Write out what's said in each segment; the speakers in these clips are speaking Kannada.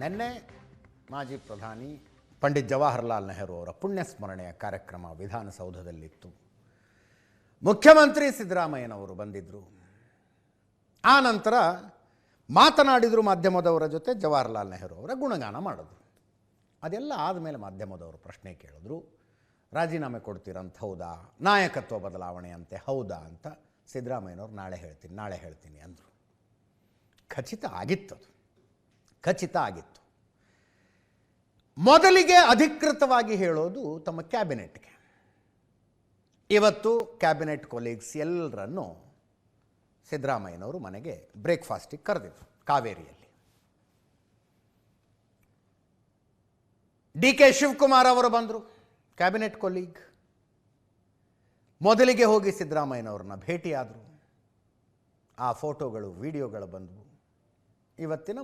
ನಿನ್ನೆ ಮಾಜಿ ಪ್ರಧಾನಿ ಪಂಡಿತ್ ಜವಾಹರ್ಲಾಲ್ ನೆಹರು ಅವರ ಪುಣ್ಯಸ್ಮರಣೆಯ ಕಾರ್ಯಕ್ರಮ ವಿಧಾನಸೌಧದಲ್ಲಿತ್ತು. ಮುಖ್ಯಮಂತ್ರಿ ಸಿದ್ದರಾಮಯ್ಯನವರು ಬಂದಿದ್ದರು. ಆ ನಂತರ ಮಾತನಾಡಿದರು ಮಾಧ್ಯಮದವರ ಜೊತೆ. ಜವಾಹರ್ಲಾಲ್ ನೆಹರು ಅವರ ಗುಣಗಾನ ಮಾಡಿದ್ರು. ಅದೆಲ್ಲ ಆದಮೇಲೆ ಮಾಧ್ಯಮದವರು ಪ್ರಶ್ನೆ ಕೇಳಿದ್ರು, ರಾಜೀನಾಮೆ ಕೊಡ್ತೀರಂತ ಹೌದಾ, ನಾಯಕತ್ವ ಬದಲಾವಣೆ ಅಂತೆ ಹೌದಾ ಅಂತ. ಸಿದ್ದರಾಮಯ್ಯನವರು ನಾಳೆ ಹೇಳ್ತೀನಿ ಅಂದರು. ಖಚಿತ ಆಗಿತ್ತು, ಅದು ಖಚಿತ ಆಗಿತ್ತು. ಮೊದಲಿಗೆ ಅಧಿಕೃತವಾಗಿ ಹೇಳೋದು ತಮ್ಮ ಕ್ಯಾಬಿನೆಟ್ಗೆ. ಇವತ್ತು ಕ್ಯಾಬಿನೆಟ್ ಕೊಲೀಗ್ಸ್ ಎಲ್ಲರನ್ನು ಸಿದ್ದರಾಮಯ್ಯನವರು ಮನೆಗೆ ಬ್ರೇಕ್ಫಾಸ್ಟಿಗೆ ಕರೆದಿದ್ರು ಕಾವೇರಿಯಲ್ಲಿ. ಡಿ.ಕೆ. ಶಿವಕುಮಾರ್ ಅವರು ಬಂದರು, ಕ್ಯಾಬಿನೆಟ್ ಕೊಲೀಗ್. ಮೊದಲಿಗೆ ಹೋಗಿ ಸಿದ್ದರಾಮಯ್ಯನವ್ರನ್ನ ಭೇಟಿಯಾದರು. ಆ ಫೋಟೋಗಳು ವಿಡಿಯೋಗಳು ಬಂದವು. ಇವತ್ತಿನ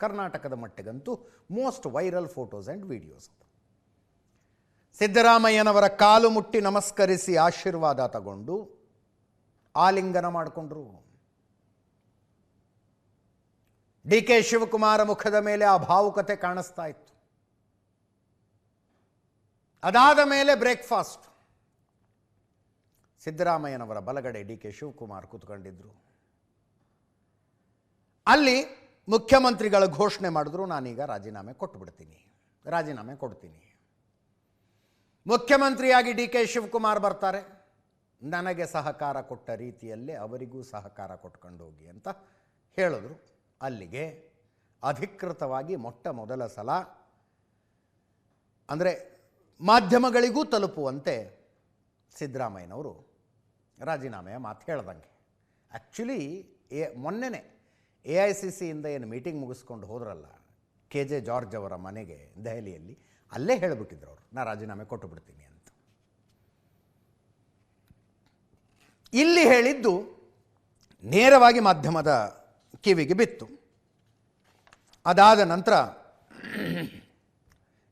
ಕರ್ನಾಟಕದ ಮಟ್ಟಿಗಂತೂ most viral photos and videos. ಸಿದ್ದರಾಮಯ್ಯನವರ ಕಾಲು ಮುಟ್ಟಿ ನಮಸ್ಕರಿಸಿ ಆಶೀರ್ವಾದ ತಗೊಂಡು ಆಲಿಂಗನ ಮಾಡಿಕೊಂಡ್ರು. ಡಿ.ಕೆ. ಶಿವಕುಮಾರ ಮುಖದ ಮೇಲೆ ಆ ಭಾವುಕತೆ ಕಾಣಿಸ್ತಾ ಇತ್ತು. ಅದಾದ ಮೇಲೆ ಬ್ರೇಕ್ಫಾಸ್ಟ್. ಸಿದ್ದರಾಮಯ್ಯನವರ ಬಲಗಡೆ ಡಿ.ಕೆ. ಶಿವಕುಮಾರ್ ಕೂತ್ಕೊಂಡಿದ್ರು. ಅಲ್ಲಿ ಮುಖ್ಯಮಂತ್ರಿಗಳ ಘೋಷಣೆ ಮಾಡಿದ್ರು, ನಾನೀಗ ರಾಜೀನಾಮೆ ಕೊಡ್ತೀನಿ. ಮುಖ್ಯಮಂತ್ರಿಯಾಗಿ ಡಿ.ಕೆ. ಶಿವಕುಮಾರ್ ಬರ್ತಾರೆ. ನನಗೆ ಸಹಕಾರ ಕೊಟ್ಟ ರೀತಿಯಲ್ಲೇ ಅವರಿಗೂ ಸಹಕಾರ ಕೊಟ್ಕೊಂಡು ಹೋಗಿ ಅಂತ ಹೇಳಿದ್ರು. ಅಲ್ಲಿಗೆ ಅಧಿಕೃತವಾಗಿ ಮೊಟ್ಟ ಮೊದಲ ಸಲ ಅಂದರೆ ಮಾಧ್ಯಮಗಳಿಗೂ ತಲುಪುವಂತೆ ಸಿದ್ದರಾಮಯ್ಯನವರು ರಾಜೀನಾಮೆಯ ಮಾತು ಹೇಳ್ದಂಗೆ. ಆ್ಯಕ್ಚುಲಿ ಮೊನ್ನೆನೇ AICCಯಿಂದ ಏನು ಮೀಟಿಂಗ್ ಮುಗಿಸ್ಕೊಂಡು ಹೋದ್ರಲ್ಲ KJ ಜಾರ್ಜ್ ಅವರ ಮನೆಗೆ ದೆಹಲಿಯಲ್ಲಿ, ಅಲ್ಲೇ ಹೇಳಿಬಿಟ್ಟಿದ್ರು ಅವರು, ನಾ ರಾಜೀನಾಮೆ ಕೊಟ್ಟು ಬಿಡ್ತೀನಿ ಅಂತ. ಇಲ್ಲಿ ಹೇಳಿದ್ದು ನೇರವಾಗಿ ಮಾಧ್ಯಮದ ಕಿವಿಗೆ ಬಿತ್ತು. ಅದಾದ ನಂತರ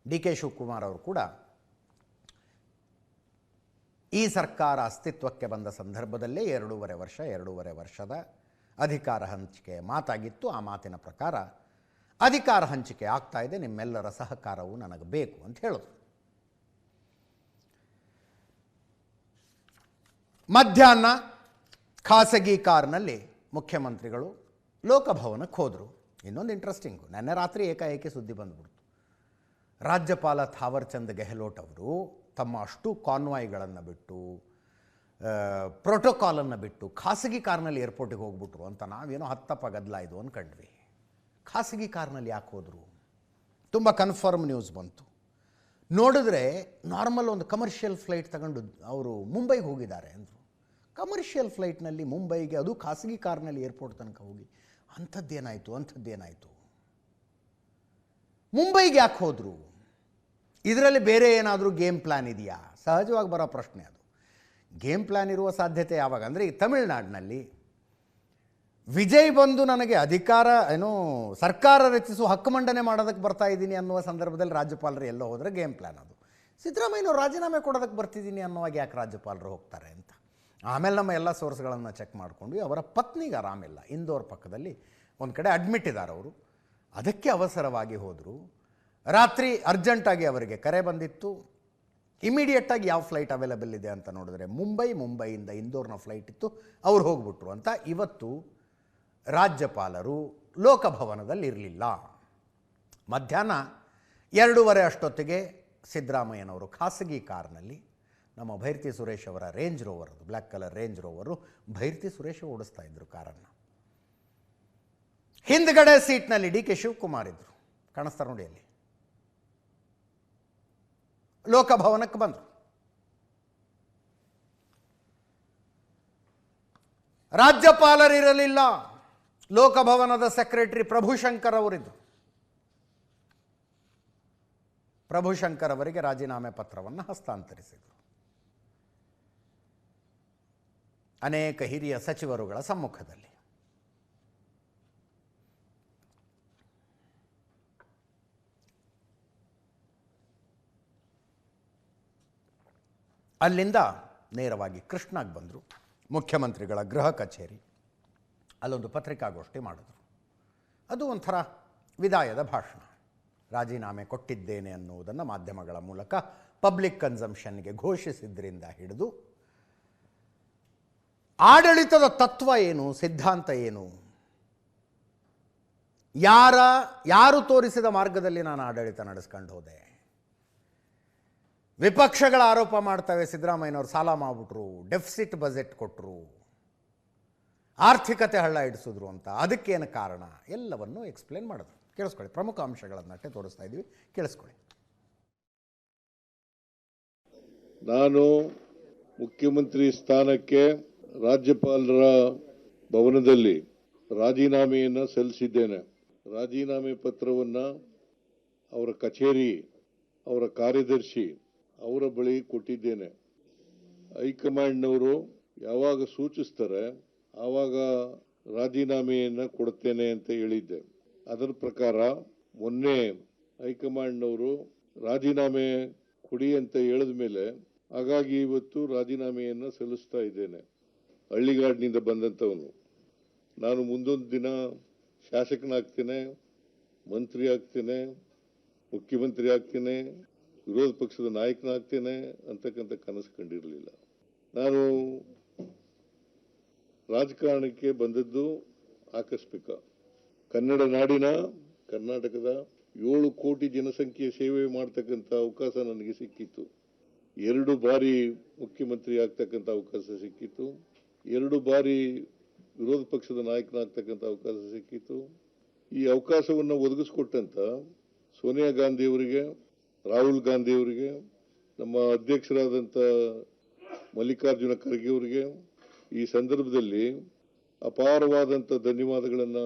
ಡಿ.ಕೆ. ಶಿವಕುಮಾರ್ ಅವರು ಕೂಡ ಈ ಸರ್ಕಾರ ಅಸ್ತಿತ್ವಕ್ಕೆ ಬಂದ ಸಂದರ್ಭದಲ್ಲೇ 2.5 ವರ್ಷದ ಅಧಿಕಾರ ಹಂಚಿಕೆ ಮಾತಾಗಿತ್ತು. ಆ ಮಾತಿನ ಪ್ರಕಾರ ಅಧಿಕಾರ ಹಂಚಿಕೆ ಆಗ್ತಾ ಇದೆ, ನಿಮ್ಮೆಲ್ಲರ ಸಹಕಾರವು ನನಗೆ ಬೇಕು ಅಂತ ಹೇಳಿದ್ರು. ಮಧ್ಯಾಹ್ನ ಖಾಸಗಿ ಕಾರ್ನಲ್ಲಿ ಮುಖ್ಯಮಂತ್ರಿಗಳು ಲೋಕಭವನಕ್ಕೆ ಹೋದರು. ಇನ್ನೊಂದು ಇಂಟ್ರೆಸ್ಟಿಂಗು, ನೆನ್ನೆ ರಾತ್ರಿ ಏಕಾಏಕಿ ಸುದ್ದಿ ಬಂದ್ಬಿಡ್ತು. ರಾಜ್ಯಪಾಲ ಥಾವರ್ ಚಂದ್ ಗೆಹ್ಲೋಟ್ ಅವರು ತಮ್ಮ ಅಷ್ಟು ಕಾನ್ವಾಯ್ಗಳನ್ನು ಬಿಟ್ಟು, ಪ್ರೋಟೋಕಾಲನ್ನು ಬಿಟ್ಟು ಖಾಸಗಿ ಕಾರ್ನಲ್ಲಿ ಏರ್ಪೋರ್ಟಿಗೆ ಹೋಗ್ಬಿಟ್ರು ಅಂತ ನಾವೇನೋ ಹತ್ತಪ್ಪ ಗದ್ದಲಾಯಿತು ಅಂದ್ಕೊಂಡ್ವಿ. ಖಾಸಗಿ ಕಾರ್ನಲ್ಲಿ ಯಾಕೆ ಹೋದರು? ತುಂಬ ಕನ್ಫರ್ಮ್ ನ್ಯೂಸ್ ಬಂತು. ನೋಡಿದ್ರೆ ನಾರ್ಮಲ್ ಒಂದು ಕಮರ್ಷಿಯಲ್ ಫ್ಲೈಟ್ ತಗೊಂಡು ಅವರು ಮುಂಬೈಗೆ ಹೋಗಿದ್ದಾರೆ ಅಂದರು. ಕಮರ್ಷಿಯಲ್ ಫ್ಲೈಟ್ನಲ್ಲಿ ಮುಂಬೈಗೆ, ಅದು ಖಾಸಗಿ ಕಾರ್ನಲ್ಲಿ ಏರ್ಪೋರ್ಟ್ ತನಕ ಹೋಗಿ ಅಂಥದ್ದೇನಾಯಿತು? ಮುಂಬೈಗೆ ಯಾಕೆ ಹೋದರು? ಇದರಲ್ಲಿ ಬೇರೆ ಏನಾದರೂ ಗೇಮ್ ಪ್ಲ್ಯಾನ್ ಇದೆಯಾ? ಸಹಜವಾಗಿ ಬರೋ ಪ್ರಶ್ನೆ ಅದು. ಗೇಮ್ ಪ್ಲ್ಯಾನ್ ಇರುವ ಸಾಧ್ಯತೆ ಯಾವಾಗ ಅಂದರೆ, ಈ ತಮಿಳುನಾಡಿನಲ್ಲಿ ವಿಜಯ್ ಬಂದು ನನಗೆ ಸರ್ಕಾರ ರಚಿಸುವ ಹಕ್ಕು ಮಂಡನೆ ಮಾಡೋದಕ್ಕೆ ಬರ್ತಾ ಇದ್ದೀನಿ ಅನ್ನುವ ಸಂದರ್ಭದಲ್ಲಿ ರಾಜ್ಯಪಾಲರು ಎಲ್ಲೋ ಹೋದರೆ ಗೇಮ್ ಪ್ಲ್ಯಾನ್ ಅದು. ಸಿದ್ದರಾಮಯ್ಯನವರು ರಾಜೀನಾಮೆ ಕೊಡೋದಕ್ಕೆ ಬರ್ತಿದ್ದೀನಿ ಅನ್ನುವಾಗ ಯಾಕೆ ರಾಜ್ಯಪಾಲರು ಹೋಗ್ತಾರೆ ಅಂತ. ಆಮೇಲೆ ನಮ್ಮ ಎಲ್ಲ ಸೋರ್ಸ್ಗಳನ್ನು ಚೆಕ್ ಮಾಡಿಕೊಂಡ್ವಿ. ಅವರ ಪತ್ನಿಗೆ ಆರಾಮಿಲ್ಲ, ಇಂದೋರ್ ಪಕ್ಕದಲ್ಲಿ ಒಂದು ಕಡೆ ಅಡ್ಮಿಟ್ ಇದ್ದಾರೆ ಅವರು. ಅದಕ್ಕೆ ಅವಸರವಾಗಿ ಹೋದರು. ರಾತ್ರಿ ಅರ್ಜೆಂಟಾಗಿ ಅವರಿಗೆ ಕರೆ ಬಂದಿತ್ತು. ಇಮಿಡಿಯೇಟಾಗಿ ಯಾವ ಫ್ಲೈಟ್ ಅವೈಲಬಲ್ ಇದೆ ಅಂತ ನೋಡಿದ್ರೆ ಮುಂಬೈಯಿಂದ ಇಂದೋರ್ನ ಫ್ಲೈಟ್ ಇತ್ತು, ಅವ್ರು ಹೋಗ್ಬಿಟ್ರು ಅಂತ. ಇವತ್ತು ರಾಜ್ಯಪಾಲರು ಲೋಕಭವನದಲ್ಲಿ ಇರಲಿಲ್ಲ. ಮಧ್ಯಾಹ್ನ 2:30 ಅಷ್ಟೊತ್ತಿಗೆ ಸಿದ್ದರಾಮಯ್ಯನವರು ಖಾಸಗಿ ಕಾರ್ನಲ್ಲಿ, ನಮ್ಮ ಭೈರತಿ ಸುರೇಶ್ ಅವರ Range Rover, black colour Range Rover, Bhairathi Suresh ಓಡಿಸ್ತಾ ಇದ್ದರು ಕಾರನ್ನು. ಹಿಂದ್ಗಡೆ ಸೀಟ್ನಲ್ಲಿ ಡಿ.ಕೆ. ಶಿವಕುಮಾರ್ ಇದ್ದರು, ಕಾಣಿಸ್ತಾರೆ ನೋಡಿ ಅಲ್ಲಿ. ಲೋಕಭವನಕ್ಕೆ ಬಂದರು. ರಾಜ್ಯಪಾಲರಿರಲಿಲ್ಲ. ಲೋಕಭವನದ ಸೆಕ್ರೆಟರಿ ಪ್ರಭುಶಂಕರ್ ಅವರಿದ್ದರು. ಪ್ರಭುಶಂಕರ್ ಅವರಿಗೆ ರಾಜೀನಾಮೆ ಪತ್ರವನ್ನು ಹಸ್ತಾಂತರಿಸಿದರು. ಅನೇಕ ಹಿರಿಯ ಸಚಿವರುಗಳ ಸಮ್ಮುಖದಲ್ಲಿ. ಅಲ್ಲಿಂದ ನೇರವಾಗಿ ಕೃಷ್ಣಾಗೆ ಬಂದರು. ಮುಖ್ಯಮಂತ್ರಿಗಳ ಗೃಹ ಕಚೇರಿ, ಅಲ್ಲೊಂದು ಪತ್ರಿಕಾಗೋಷ್ಠಿ ಮಾಡಿದ್ರು. ಅದು ಒಂಥರ ವಿದಾಯದ ಭಾಷಣ. ರಾಜೀನಾಮೆ ಕೊಟ್ಟಿದ್ದೇನೆ ಅನ್ನುವುದನ್ನು ಮಾಧ್ಯಮಗಳ ಮೂಲಕ ಪಬ್ಲಿಕ್ ಕನ್ಸಂಪ್ಷನ್ಗೆ ಘೋಷಿಸಿದ್ರಿಂದ ಹಿಡಿದು ಆಡಳಿತದ ತತ್ವ ಏನು, ಸಿದ್ಧಾಂತ ಏನು, ಯಾರು ತೋರಿಸಿದ ಮಾರ್ಗದಲ್ಲಿ ನಾನು ಆಡಳಿತ ನಡೆಸ್ಕೊಂಡು ಹೋದೆ. ವಿಪಕ್ಷಗಳ ಆರೋಪ ಮಾಡ್ತವೆ, ಸಿದ್ದರಾಮಯ್ಯನವರು ಸಾಲ ಮಾಡಿಬಿಟ್ರು, ಡೆಫಿಸಿಟ್ ಬಜೆಟ್ ಕೊಟ್ಟರು, ಆರ್ಥಿಕತೆ ಹಳ್ಳ ಇಡಿಸಿದ್ರು ಅಂತ. ಅದಕ್ಕೇನು ಕಾರಣ ಎಲ್ಲವನ್ನೂ ಎಕ್ಸ್ಪ್ಲೇನ್ ಮಾಡಿದ್ರು. ಕೇಳಿಸ್ಕೊಳ್ಳಿ, ಪ್ರಮುಖ ಅಂಶಗಳನ್ನಷ್ಟೇ ತೋರಿಸ್ತಾ ಇದ್ದೀವಿ, ಕೇಳಿಸ್ಕೊಳ್ಳಿ. ನಾನು ಮುಖ್ಯಮಂತ್ರಿ ಸ್ಥಾನಕ್ಕೆ ರಾಜ್ಯಪಾಲರ ಭವನದಲ್ಲಿ ರಾಜೀನಾಮೆಯನ್ನು ಸಲ್ಲಿಸಿದ್ದೇನೆ. ರಾಜೀನಾಮೆ ಪತ್ರವನ್ನು ಅವರ ಕಚೇರಿ, ಅವರ ಕಾರ್ಯದರ್ಶಿ ಅವರ ಬಳಿ ಕೊಟ್ಟಿದ್ದೇನೆ. ಹೈಕಮಾಂಡ್ನವರು ಯಾವಾಗ ಸೂಚಿಸ್ತಾರೆ ಆವಾಗ ರಾಜೀನಾಮೆಯನ್ನು ಕೊಡುತ್ತೇನೆ ಅಂತ ಹೇಳಿದ್ದೆ. ಅದರ ಪ್ರಕಾರ ಮೊನ್ನೆ ಹೈಕಮಾಂಡ್ನವರು ರಾಜೀನಾಮೆ ಕೊಡಿ ಅಂತ ಹೇಳಿದ ಮೇಲೆ ಹಾಗಾಗಿ ಇವತ್ತು ರಾಜೀನಾಮೆಯನ್ನು ಸಲ್ಲಿಸ್ತಾ ಇದ್ದೇನೆ. ಹಳ್ಳಿಗಾಡಿನಿಂದ ಬಂದಂಥವನು ನಾನು ಮುಂದೊಂದು ದಿನ ಶಾಸಕನಾಗ್ತೇನೆ, ಮಂತ್ರಿ ಆಗ್ತೇನೆ, ಮುಖ್ಯಮಂತ್ರಿ ಆಗ್ತೇನೆ, ವಿರೋಧ ಪಕ್ಷದ ನಾಯಕನಾಗ್ತೇನೆ ಅಂತಕ್ಕಂಥ ಕನಸು ಕಂಡಿರಲಿಲ್ಲ. ನಾನು ರಾಜಕಾರಣಕ್ಕೆ ಬಂದದ್ದು ಆಕಸ್ಮಿಕ. ಕನ್ನಡ ನಾಡಿನ ಕರ್ನಾಟಕದ 7 ಕೋಟಿ ಜನಸಂಖ್ಯೆ ಸೇವೆ ಮಾಡ್ತಕ್ಕಂಥ ಅವಕಾಶ ನನಗೆ ಸಿಕ್ಕಿತ್ತು. 2 ಬಾರಿ ಮುಖ್ಯಮಂತ್ರಿ ಆಗ್ತಕ್ಕಂಥ ಅವಕಾಶ ಸಿಕ್ಕಿತ್ತು. 2 ಬಾರಿ ವಿರೋಧ ಪಕ್ಷದ ನಾಯಕನಾಗ್ತಕ್ಕಂಥ ಅವಕಾಶ ಸಿಕ್ಕಿತ್ತು. ಈ ಅವಕಾಶವನ್ನು ಒದಗಿಸ್ಕೊಟ್ಟಂತ ಸೋನಿಯಾ ಗಾಂಧಿಯವರಿಗೆ, ರಾಹುಲ್ ಗಾಂಧಿಯವರಿಗೆ, ನಮ್ಮ ಅಧ್ಯಕ್ಷರಾದಂಥ ಮಲ್ಲಿಕಾರ್ಜುನ ಖರ್ಗೆ ಅವರಿಗೆ ಈ ಸಂದರ್ಭದಲ್ಲಿ ಅಪಾರವಾದಂಥ ಧನ್ಯವಾದಗಳನ್ನು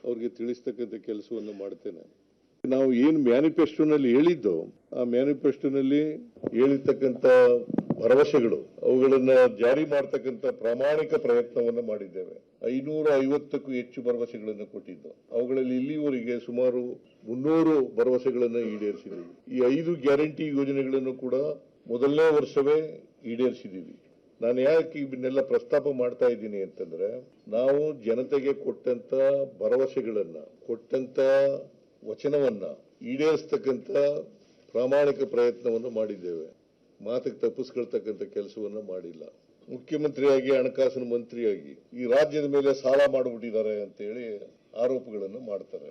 ಅವ್ರಿಗೆ ತಿಳಿಸ್ತಕ್ಕಂಥ ಕೆಲಸವನ್ನು ಮಾಡ್ತೇನೆ. ನಾವು ಏನು ಮ್ಯಾನಿಫೆಸ್ಟೋನಲ್ಲಿ ಹೇಳಿದ್ದೋ ಆ ಮ್ಯಾನಿಫೆಸ್ಟೋನಲ್ಲಿ ಹೇಳಿರ್ತಕ್ಕಂಥ ಭರವಸೆಗಳು ಅವುಗಳನ್ನು ಜಾರಿ ಮಾಡ್ತಕ್ಕಂಥ ಪ್ರಾಮಾಣಿಕ ಪ್ರಯತ್ನವನ್ನು ಮಾಡಿದ್ದೇವೆ. 550ಕ್ಕೂ ಹೆಚ್ಚು ಭರವಸೆಗಳನ್ನು ಕೊಟ್ಟಿದ್ದು, ಅವುಗಳಲ್ಲಿ ಇಲ್ಲಿವರೆಗೆ ಸುಮಾರು 300 ಭರವಸೆಗಳನ್ನು ಈಡೇರಿಸಿದ್ದೀವಿ. ಈ 5 ಗ್ಯಾರಂಟಿ ಯೋಜನೆಗಳನ್ನು ಕೂಡ ಮೊದಲನೇ ವರ್ಷವೇ ಈಡೇರಿಸಿದ್ದೀವಿ. ನಾನು ಯಾಕೆ ಇವನ್ನೆಲ್ಲ ಪ್ರಸ್ತಾಪ ಮಾಡ್ತಾ ಇದ್ದೀನಿ ಅಂತಂದ್ರೆ, ನಾವು ಜನತೆಗೆ ಕೊಟ್ಟಂತ ಭರವಸೆಗಳನ್ನ, ಕೊಟ್ಟಂತ ವಚನವನ್ನ ಈಡೇರಿಸ್ತಕ್ಕಂಥ ಪ್ರಾಮಾಣಿಕ ಪ್ರಯತ್ನವನ್ನು ಮಾಡಿದ್ದೇವೆ. ಮಾತಿಗೆ ತಪ್ಪಿಸ್ಕೊಳ್ತಕ್ಕಂಥ ಕೆಲಸವನ್ನ ಮಾಡಿಲ್ಲ. ಮುಖ್ಯಮಂತ್ರಿಯಾಗಿ, ಹಣಕಾಸಿನ ಮಂತ್ರಿಯಾಗಿ ಈ ರಾಜ್ಯದ ಮೇಲೆ ಸಾಲ ಮಾಡಿಬಿಟ್ಟಿದ್ದಾರೆ ಅಂತ ಹೇಳಿ ಆರೋಪಗಳನ್ನು ಮಾಡ್ತಾರೆ.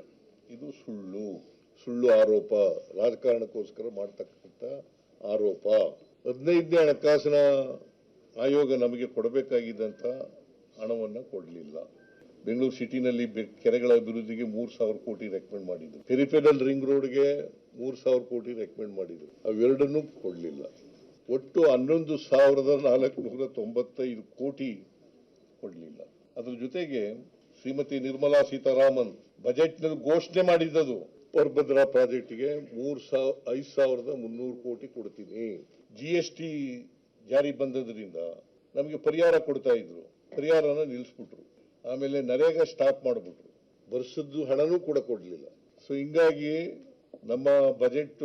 ಇದು ಸುಳ್ಳು ಆರೋಪ, ರಾಜಕಾರಣಕ್ಕೋಸ್ಕರ ಮಾಡ್ತಕ್ಕಂಥ ಆರೋಪ. 15ನೇ ಹಣಕಾಸಿನ ಆಯೋಗ ನಮಗೆ ಕೊಡಬೇಕಾಗಿದ್ದಂತ ಹಣವನ್ನು ಕೊಡಲಿಲ್ಲ. ಬೆಂಗಳೂರು ಸಿಟಿನಲ್ಲಿ ಕೆರೆಗಳ ಅಭಿವೃದ್ಧಿಗೆ 3,000 ಕೋಟಿ ರೆಕಮೆಂಡ್ ಮಾಡಿದ್ರು. ಪೆರಿಫೆರಲ್ ರಿಂಗ್ ರೋಡ್ಗೆ 3,000 ಕೋಟಿ ರೆಕಮೆಂಡ್ ಮಾಡಿದ್ರು. ಅವೆರಡನ್ನೂ ಕೊಡಲಿಲ್ಲ. ಒಟ್ಟು 11,495 ಕೋಟಿ ಕೊಡಲಿಲ್ಲ. ಅದ್ರ ಜೊತೆಗೆ ಶ್ರೀಮತಿ ನಿರ್ಮಲಾ ಸೀತಾರಾಮನ್ ಬಜೆಟ್ನಲ್ಲಿ ಘೋಷಣೆ ಮಾಡಿದ್ದದು ಪರ್ಭದ್ರಾ ಪ್ರಾಜೆಕ್ಟ್ಗೆ 5,300 ಕೋಟಿ ಕೊಡ್ತೀನಿ. GST ಜಾರಿ ಬಂದದ್ರಿಂದ ನಮಗೆ ಪರಿಹಾರ ಕೊಡ್ತಾ ಇದ್ರು, ಪರಿಹಾರನ ನಿಲ್ಲಿಸ್ಬಿಟ್ರು. ಆಮೇಲೆ ನರೇಗಾ ಸ್ಟಾಪ್ ಮಾಡಿಬಿಟ್ರು. ವರ್ಷದ್ದು ಹಣನೂ ಕೂಡ ಕೊಡಲಿಲ್ಲ. ಸೊ ಹಿಂಗಾಗಿ ನಮ್ಮ ಬಜೆಟ್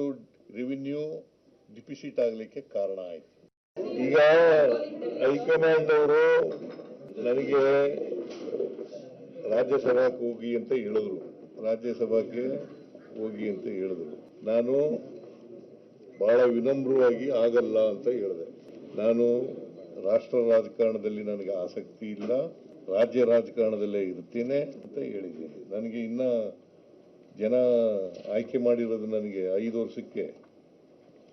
ರೆವಿನ್ಯೂ ಡಿಫಿಸಿಟ್ ಆಗಲಿಕ್ಕೆ ಕಾರಣ ಆಯ್ತು. ಈಗ ಹೈಕಮಾಂಡ್ ಅವರು ನನಗೆ ರಾಜ್ಯಸಭಾಕ್ಕೆ ಹೋಗಿ ಅಂತ ಹೇಳಿದ್ರು. ರಾಜ್ಯಸಭಾಕ್ಕೆ ಹೋಗಿ ಅಂತ ಹೇಳಿದ್ರು. ನಾನು ಬಹಳ ವಿನಮ್ರವಾಗಿ ಆಗಲ್ಲ ಅಂತ ಹೇಳಿದೆ. ನಾನು ರಾಷ್ಟ್ರ ರಾಜಕಾರಣದಲ್ಲಿ ನನಗೆ ಆಸಕ್ತಿ ಇಲ್ಲ, ರಾಜ್ಯ ರಾಜಕಾರಣದಲ್ಲೇ ಇರ್ತೀನಿ ಅಂತ ಹೇಳಿದ್ದೀನಿ. ನನಗೆ ಇನ್ನ ಜನ ಆಯ್ಕೆ ಮಾಡಿರೋದು ನನಗೆ 5 ವರ್ಷಕ್ಕೆ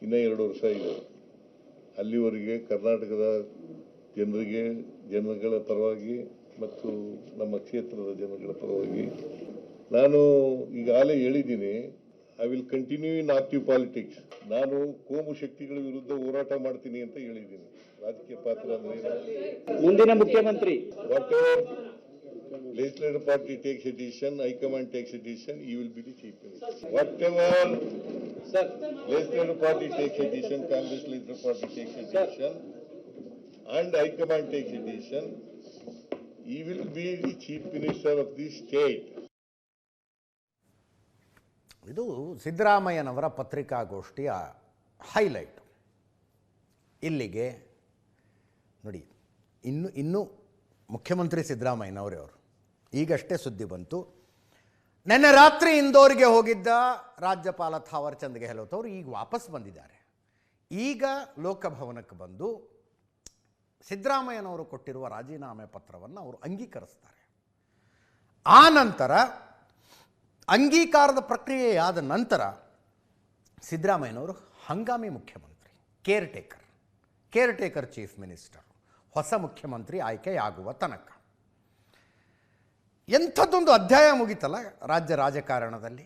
ಇನ್ನ 2 ವರ್ಷ ಇದೆ. ಅಲ್ಲಿವರೆಗೆ ಕರ್ನಾಟಕದ ಜನಗಳ ಪರವಾಗಿ ಮತ್ತು ನಮ್ಮ ಕ್ಷೇತ್ರದ ಜನಗಳ ಪರವಾಗಿ ನಾನು ಈಗಾಗಲೇ ಹೇಳಿದ್ದೀನಿ, I will continue in active politics. ನಾನು ಕೋಮು ಶಕ್ತಿಗಳ ವಿರುದ್ಧ ಹೋರಾಟ ಮಾಡ್ತೀನಿ ಅಂತ ಹೇಳಿದ್ದೀನಿ. ರಾಜಕೀಯ ಪಾತ್ರ ಅಂದ್ರೆ ಮುಂದಿನ ಮುಖ್ಯಮಂತ್ರಿ legislative party takes a decision, High Command takes a decision, he will be the chief minister. Whatever legislative party takes a decision, Congress legislative party takes a decision, and High Command takes a decision, he will be the chief minister of the state. ಇದು ಸಿದ್ದರಾಮಯ್ಯನವರ ಪತ್ರಿಕಾಗೋಷ್ಠಿಯ ಹೈಲೈಟ್. ಇಲ್ಲಿಗೆ ನೋಡಿ, ಇನ್ನು ಮುಖ್ಯಮಂತ್ರಿ ಸಿದ್ದರಾಮಯ್ಯನವರೇ ಅವರು ಈಗಷ್ಟೇ ಸುದ್ದಿ ಬಂತು, ನಿನ್ನೆ ರಾತ್ರಿ ಇಂದೋರ್ಗೆ ಹೋಗಿದ್ದ ರಾಜ್ಯಪಾಲ ಥಾವರ್ ಚಂದ್ ಗೆಹ್ಲೋಟ್ ಅವರು ಈಗ ವಾಪಸ್ ಬಂದಿದ್ದಾರೆ. ಈಗ ಲೋಕಭವನಕ್ಕೆ ಬಂದು ಸಿದ್ದರಾಮಯ್ಯನವರು ಕೊಟ್ಟಿರುವ ರಾಜೀನಾಮೆ ಪತ್ರವನ್ನು ಅವರು ಅಂಗೀಕರಿಸ್ತಾರೆ. ಆ ನಂತರ ಅಂಗೀಕಾರದ ಪ್ರಕ್ರಿಯೆಯಾದ ನಂತರ ಸಿದ್ದರಾಮಯ್ಯನವರು ಹಂಗಾಮಿ ಮುಖ್ಯಮಂತ್ರಿ, ಕೇರ್ ಟೇಕರ್ ಚೀಫ್ ಮಿನಿಸ್ಟರ್, ಹೊಸ ಮುಖ್ಯಮಂತ್ರಿ ಆಯ್ಕೆಯಾಗುವ ತನಕ ಎಂಥದ್ದೊಂದು ಅಧ್ಯಾಯ ಮುಗಿತಲ್ಲ ರಾಜ್ಯ ರಾಜಕಾರಣದಲ್ಲಿ.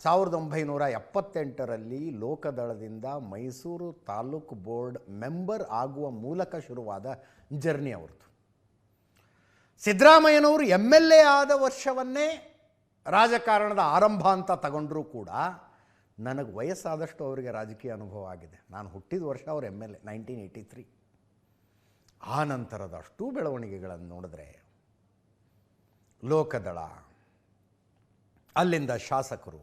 1978ರಲ್ಲಿ ಲೋಕದಳದಿಂದ ಮೈಸೂರು ತಾಲೂಕು ಬೋರ್ಡ್ ಮೆಂಬರ್ ಆಗುವ ಮೂಲಕ ಶುರುವಾದ ಜರ್ನಿ ಅವ್ರದ್ದು. ಸಿದ್ದರಾಮಯ್ಯನವರು MLA ಆದ ವರ್ಷವನ್ನೇ ರಾಜಕಾರಣದ ಆರಂಭ ಅಂತ ತಗೊಂಡ್ರೂ ಕೂಡ ನನಗೆ ವಯಸ್ಸಾದಷ್ಟು ಅವರಿಗೆ ರಾಜಕೀಯ ಅನುಭವ ಆಗಿದೆ. ನಾನು ಹುಟ್ಟಿದ ವರ್ಷ ಅವರು MLA 1983. ಆ ನಂತರದ ಅಷ್ಟೂ ಬೆಳವಣಿಗೆಗಳನ್ನು ನೋಡಿದ್ರೆ ಲೋಕದಳ, ಅಲ್ಲಿಂದ ಶಾಸಕರು,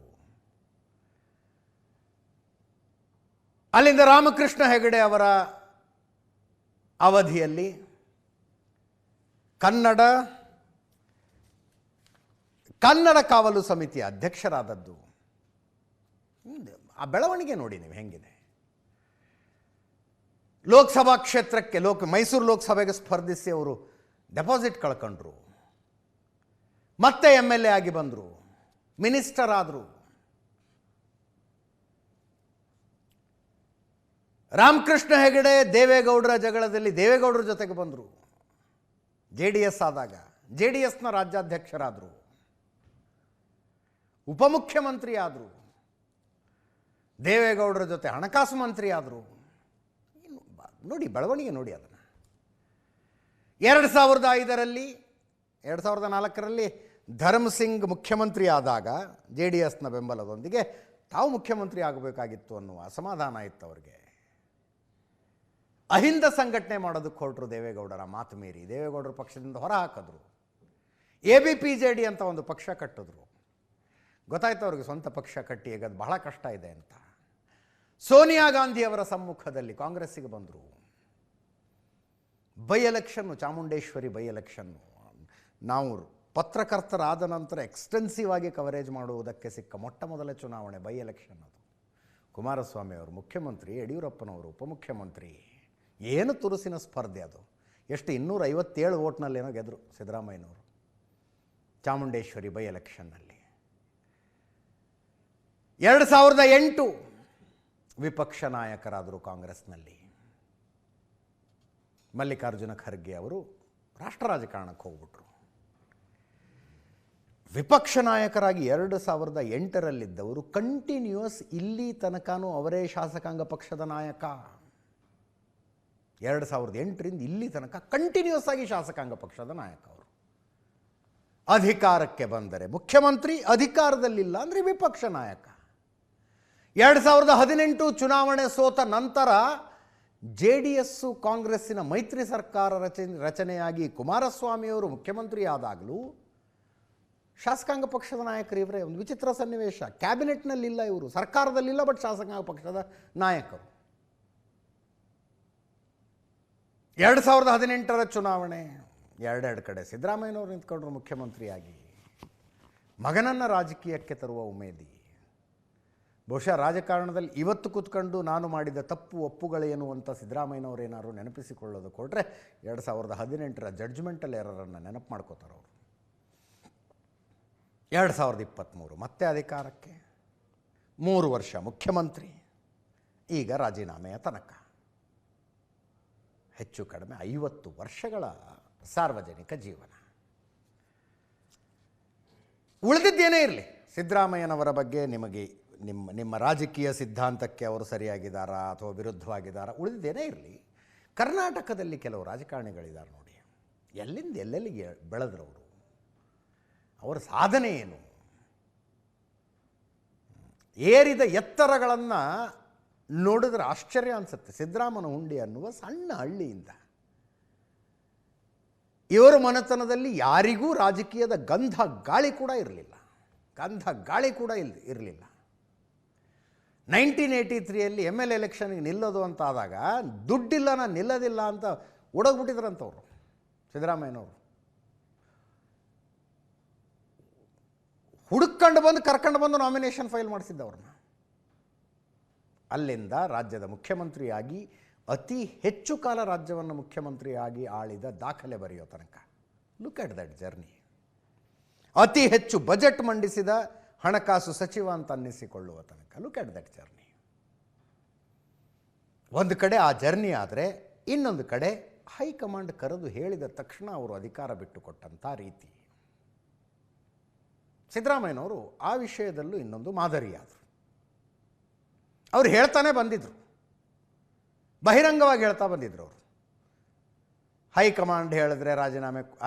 ಅಲ್ಲಿಂದ ರಾಮಕೃಷ್ಣ ಹೆಗಡೆ ಅವರ ಅವಧಿಯಲ್ಲಿ ಕನ್ನಡ ಕಾವಲು ಸಮಿತಿಯ ಅಧ್ಯಕ್ಷರಾದದ್ದು. ಆ ಬೆಳವಣಿಗೆ ನೋಡಿ ನೀವು ಹೆಂಗಿದೆ. ಲೋಕಸಭಾ ಕ್ಷೇತ್ರಕ್ಕೆ ಮೈಸೂರು ಲೋಕಸಭೆಗೆ ಸ್ಪರ್ಧಿಸಿ ಅವರು ಡೆಪಾಸಿಟ್ ಕಳ್ಕೊಂಡ್ರು, ಮತ್ತೆ MLA ಆಗಿ ಬಂದರು, ಮಿನಿಸ್ಟರ್ ಆದರು. ರಾಮಕೃಷ್ಣ ಹೆಗಡೆ ದೇವೇಗೌಡರ ಜಗಳದಲ್ಲಿ ದೇವೇಗೌಡರ ಜೊತೆಗೆ ಬಂದರು. JDS ಆದಾಗ JDSನ ರಾಜ್ಯಾಧ್ಯಕ್ಷರಾದರು, ಉಪಮುಖ್ಯಮಂತ್ರಿ ಆದರು, ದೇವೇಗೌಡರ ಜೊತೆ ಹಣಕಾಸು ಮಂತ್ರಿ ಆದರು. ನೋಡಿ ಬೆಳವಣಿಗೆ ನೋಡಿ ಅದನ್ನು. 2005ರಲ್ಲಿ 2004ರಲ್ಲಿ ಧರ್ಮ್ ಸಿಂಗ್ ಮುಖ್ಯಮಂತ್ರಿ ಆದಾಗ JDSನ ಬೆಂಬಲದೊಂದಿಗೆ ತಾವು ಮುಖ್ಯಮಂತ್ರಿ ಆಗಬೇಕಾಗಿತ್ತು ಅನ್ನುವ ಅಸಮಾಧಾನ ಇತ್ತು ಅವರಿಗೆ. ಅಹಿಂದ ಸಂಘಟನೆ ಮಾಡೋದಕ್ಕೆ ಹೊರಟರು ದೇವೇಗೌಡರ ಮಾತು ಮೀರಿ. ದೇವೇಗೌಡರ ಪಕ್ಷದಿಂದ ಹೊರ ಹಾಕಿದ್ರು. ABPJD ಅಂತ ಒಂದು ಪಕ್ಷ ಕಟ್ಟಿದ್ರು. ಗೊತ್ತಾಯ್ತು ಅವ್ರಿಗೆ ಸ್ವಂತ ಪಕ್ಷ ಕಟ್ಟಿ ಈಗ ಅದು ಬಹಳ ಕಷ್ಟ ಇದೆ ಅಂತ. ಸೋನಿಯಾ ಗಾಂಧಿಯವರ ಸಮ್ಮುಖದಲ್ಲಿ ಕಾಂಗ್ರೆಸ್ಸಿಗೆ ಬಂದರು. By election, Chamundeshwari by election ನಾವು ಪತ್ರಕರ್ತರಾದ ನಂತರ ಎಕ್ಸ್ಟೆನ್ಸಿವ್ ಆಗಿ ಕವರೇಜ್ ಮಾಡುವುದಕ್ಕೆ ಸಿಕ್ಕ ಮೊಟ್ಟ ಮೊದಲ ಚುನಾವಣೆ ಬೈ ಎಲೆಕ್ಷನ್ ಅದು. ಕುಮಾರಸ್ವಾಮಿ ಅವರು ಮುಖ್ಯಮಂತ್ರಿ, ಯಡಿಯೂರಪ್ಪನವರು ಉಪಮುಖ್ಯಮಂತ್ರಿ. ಏನು ತುರುಸಿನ ಸ್ಪರ್ಧೆ ಅದು. ಎಷ್ಟು 257 ವೋಟ್ನಲ್ಲೇನೋ ಗೆದ್ದರು ಸಿದ್ದರಾಮಯ್ಯನವರು ಚಾಮುಂಡೇಶ್ವರಿ ಬೈ ಎಲೆಕ್ಷನ್ನಲ್ಲಿ. 2008 ವಿಪಕ್ಷ ನಾಯಕರಾದರು ಕಾಂಗ್ರೆಸ್ನಲ್ಲಿ. ಮಲ್ಲಿಕಾರ್ಜುನ ಖರ್ಗೆ ಅವರು ರಾಷ್ಟ್ರ ರಾಜಕಾರಣಕ್ಕೆ ಹೋಗ್ಬಿಟ್ರು. ವಿಪಕ್ಷ ನಾಯಕರಾಗಿ 2008ರಲ್ಲಿದ್ದವರು ಕಂಟಿನ್ಯೂಯಸ್ ಇಲ್ಲಿ ತನಕನೂ ಅವರೇ ಶಾಸಕಾಂಗ ಪಕ್ಷದ ನಾಯಕ. 2008ರಿಂದ ಇಲ್ಲಿ ತನಕ ಕಂಟಿನ್ಯೂಸ್ ಆಗಿ ಶಾಸಕಾಂಗ ಪಕ್ಷದ ನಾಯಕ ಅವರು. ಅಧಿಕಾರಕ್ಕೆ ಬಂದರೆ ಮುಖ್ಯಮಂತ್ರಿ, ಅಧಿಕಾರದಲ್ಲಿಲ್ಲ ಅಂದರೆ ವಿಪಕ್ಷ ನಾಯಕ. 2018 ಚುನಾವಣೆ ಸೋತ ನಂತರ JDS ಕಾಂಗ್ರೆಸ್ಸಿನ ಮೈತ್ರಿ ಸರ್ಕಾರ ರಚನೆಯಾಗಿ ಕುಮಾರಸ್ವಾಮಿಯವರು ಮುಖ್ಯಮಂತ್ರಿ ಆದಾಗಲೂ ಶಾಸಕಾಂಗ ಪಕ್ಷದ ನಾಯಕರು ಇವರೇ. ಒಂದು ವಿಚಿತ್ರ ಸನ್ನಿವೇಶ. ಕ್ಯಾಬಿನೆಟ್ನಲ್ಲಿಲ್ಲ ಇವರು, ಸರ್ಕಾರದಲ್ಲಿಲ್ಲ, ಬಟ್ ಶಾಸಕಾಂಗ ಪಕ್ಷದ ನಾಯಕರು. 2018ರ ಚುನಾವಣೆ ಎರಡೆರಡು ಕಡೆ ಸಿದ್ದರಾಮಯ್ಯನವರು ನಿಂತ್ಕೊಂಡ್ರು ಮುಖ್ಯಮಂತ್ರಿಯಾಗಿ. ಮಗನನ್ನು ರಾಜಕೀಯಕ್ಕೆ ತರುವ ಉಮೇದಿ. ಬಹುಶಃ ರಾಜಕಾರಣದಲ್ಲಿ ಇವತ್ತು ಕೂತ್ಕೊಂಡು ನಾನು ಮಾಡಿದ ತಪ್ಪು ಒಪ್ಪುಗಳೇನು ಅಂತ ಸಿದ್ದರಾಮಯ್ಯನವರೇನಾದ್ರು ನೆನಪಿಸಿಕೊಳ್ಳೋದಕ್ಕೆ ಹೊರಟ್ರೆ 2018ರ ಜಡ್ಜ್ಮೆಂಟಲ್ ಎರರನ್ನು ನೆನಪು ಮಾಡ್ಕೋತಾರೆ ಅವರು. 2023 ಮತ್ತೆ ಅಧಿಕಾರಕ್ಕೆ, 3 ವರ್ಷ ಮುಖ್ಯಮಂತ್ರಿ, ಈಗ ರಾಜೀನಾಮೆಯ ತನಕ. ಹೆಚ್ಚು ಕಡಿಮೆ 50 ವರ್ಷಗಳ ಸಾರ್ವಜನಿಕ ಜೀವನ. ಉಳಿದಿದ್ದೇನೇ ಇರಲಿ, ಸಿದ್ದರಾಮಯ್ಯನವರ ಬಗ್ಗೆ ನಿಮಗೆ ನಿಮ್ಮ ರಾಜಕೀಯ ಸಿದ್ಧಾಂತಕ್ಕೆ ಅವರು ಸರಿಯಾಗಿದ್ದಾರಾ ಅಥವಾ ವಿರುದ್ಧವಾಗಿದ್ದಾರಾ ಉಳಿದಿದ್ದೇನೇ ಇರಲಿ, ಕರ್ನಾಟಕದಲ್ಲಿ ಕೆಲವು ರಾಜಕಾರಣಿಗಳಿದ್ದಾರೆ ನೋಡಿ, ಎಲ್ಲಿಂದ ಎಲ್ಲೆಲ್ಲಿಗೆ ಬೆಳೆದ್ರವರು, ಅವರ ಸಾಧನೆ ಏನು, ಏರಿದ ಎತ್ತರಗಳನ್ನು ನೋಡಿದ್ರೆ ಆಶ್ಚರ್ಯ ಅನಿಸುತ್ತೆ. ಸಿದ್ದರಾಮನ ಹುಂಡಿ ಅನ್ನುವ ಸಣ್ಣ ಹಳ್ಳಿಯಿಂದ ಇವರ ಮನೆತನದಲ್ಲಿ ಯಾರಿಗೂ ರಾಜಕೀಯದ ಗಂಧ ಗಾಳಿ ಕೂಡ ಇರಲಿಲ್ಲ. 1983ಯಲ್ಲಿ MLA ಎಲೆಕ್ಷನ್ಗೆ ನಿಲ್ಲೋದು ಅಂತ ಆದಾಗ ದುಡ್ಡಿಲ್ಲ, ನಾನು ನಿಲ್ಲೋದಿಲ್ಲ ಅಂತ ಓಡೋಗ್ಬಿಟ್ಟಿದ್ರಂಥವ್ರು ಸಿದ್ದರಾಮಯ್ಯನವರು. ಹುಡುಕೊಂಡು ಬಂದು ಕರ್ಕೊಂಡು ಬಂದು ನಾಮಿನೇಷನ್ ಫೈಲ್ ಮಾಡಿಸಿದ್ದವ್ರನ್ನ. ಅಲ್ಲಿಂದ ರಾಜ್ಯದ ಮುಖ್ಯಮಂತ್ರಿಯಾಗಿ ಅತಿ ಹೆಚ್ಚು ಕಾಲ ರಾಜ್ಯವನ್ನು ಮುಖ್ಯಮಂತ್ರಿಯಾಗಿ ಆಳಿದ ದಾಖಲೆ ಬರೆಯೋ ತನಕ. Look at that journey. ಅತಿ ಹೆಚ್ಚು ಬಜೆಟ್ ಮಂಡಿಸಿದ ಹಣಕಾಸು ಸಚಿವ ಅಂತ ಅನ್ನಿಸಿಕೊಳ್ಳುವ ತನಕ. Look at that journey. ಒಂದು ಕಡೆ ಆ ಜರ್ನಿ ಆದರೆ, ಇನ್ನೊಂದು ಕಡೆ ಹೈಕಮಾಂಡ್ ಕರೆದು ಹೇಳಿದ ತಕ್ಷಣ ಅವರು ಅಧಿಕಾರ ಬಿಟ್ಟುಕೊಟ್ಟಂಥ ರೀತಿ. ಸಿದ್ದರಾಮಯ್ಯನವರು ಆ ವಿಷಯದಲ್ಲೂ ಇನ್ನೊಂದು ಮಾದರಿಯಾದರು. ಅವರು ಹೇಳ್ತಾನೆ ಬಂದಿದ್ದರು, ಬಹಿರಂಗವಾಗಿ ಹೇಳ್ತಾ ಬಂದಿದ್ರು ಅವರು. ಹೈಕಮಾಂಡ್ ಹೇಳಿದ್ರೆ ರಾಜೀನಾಮೆ,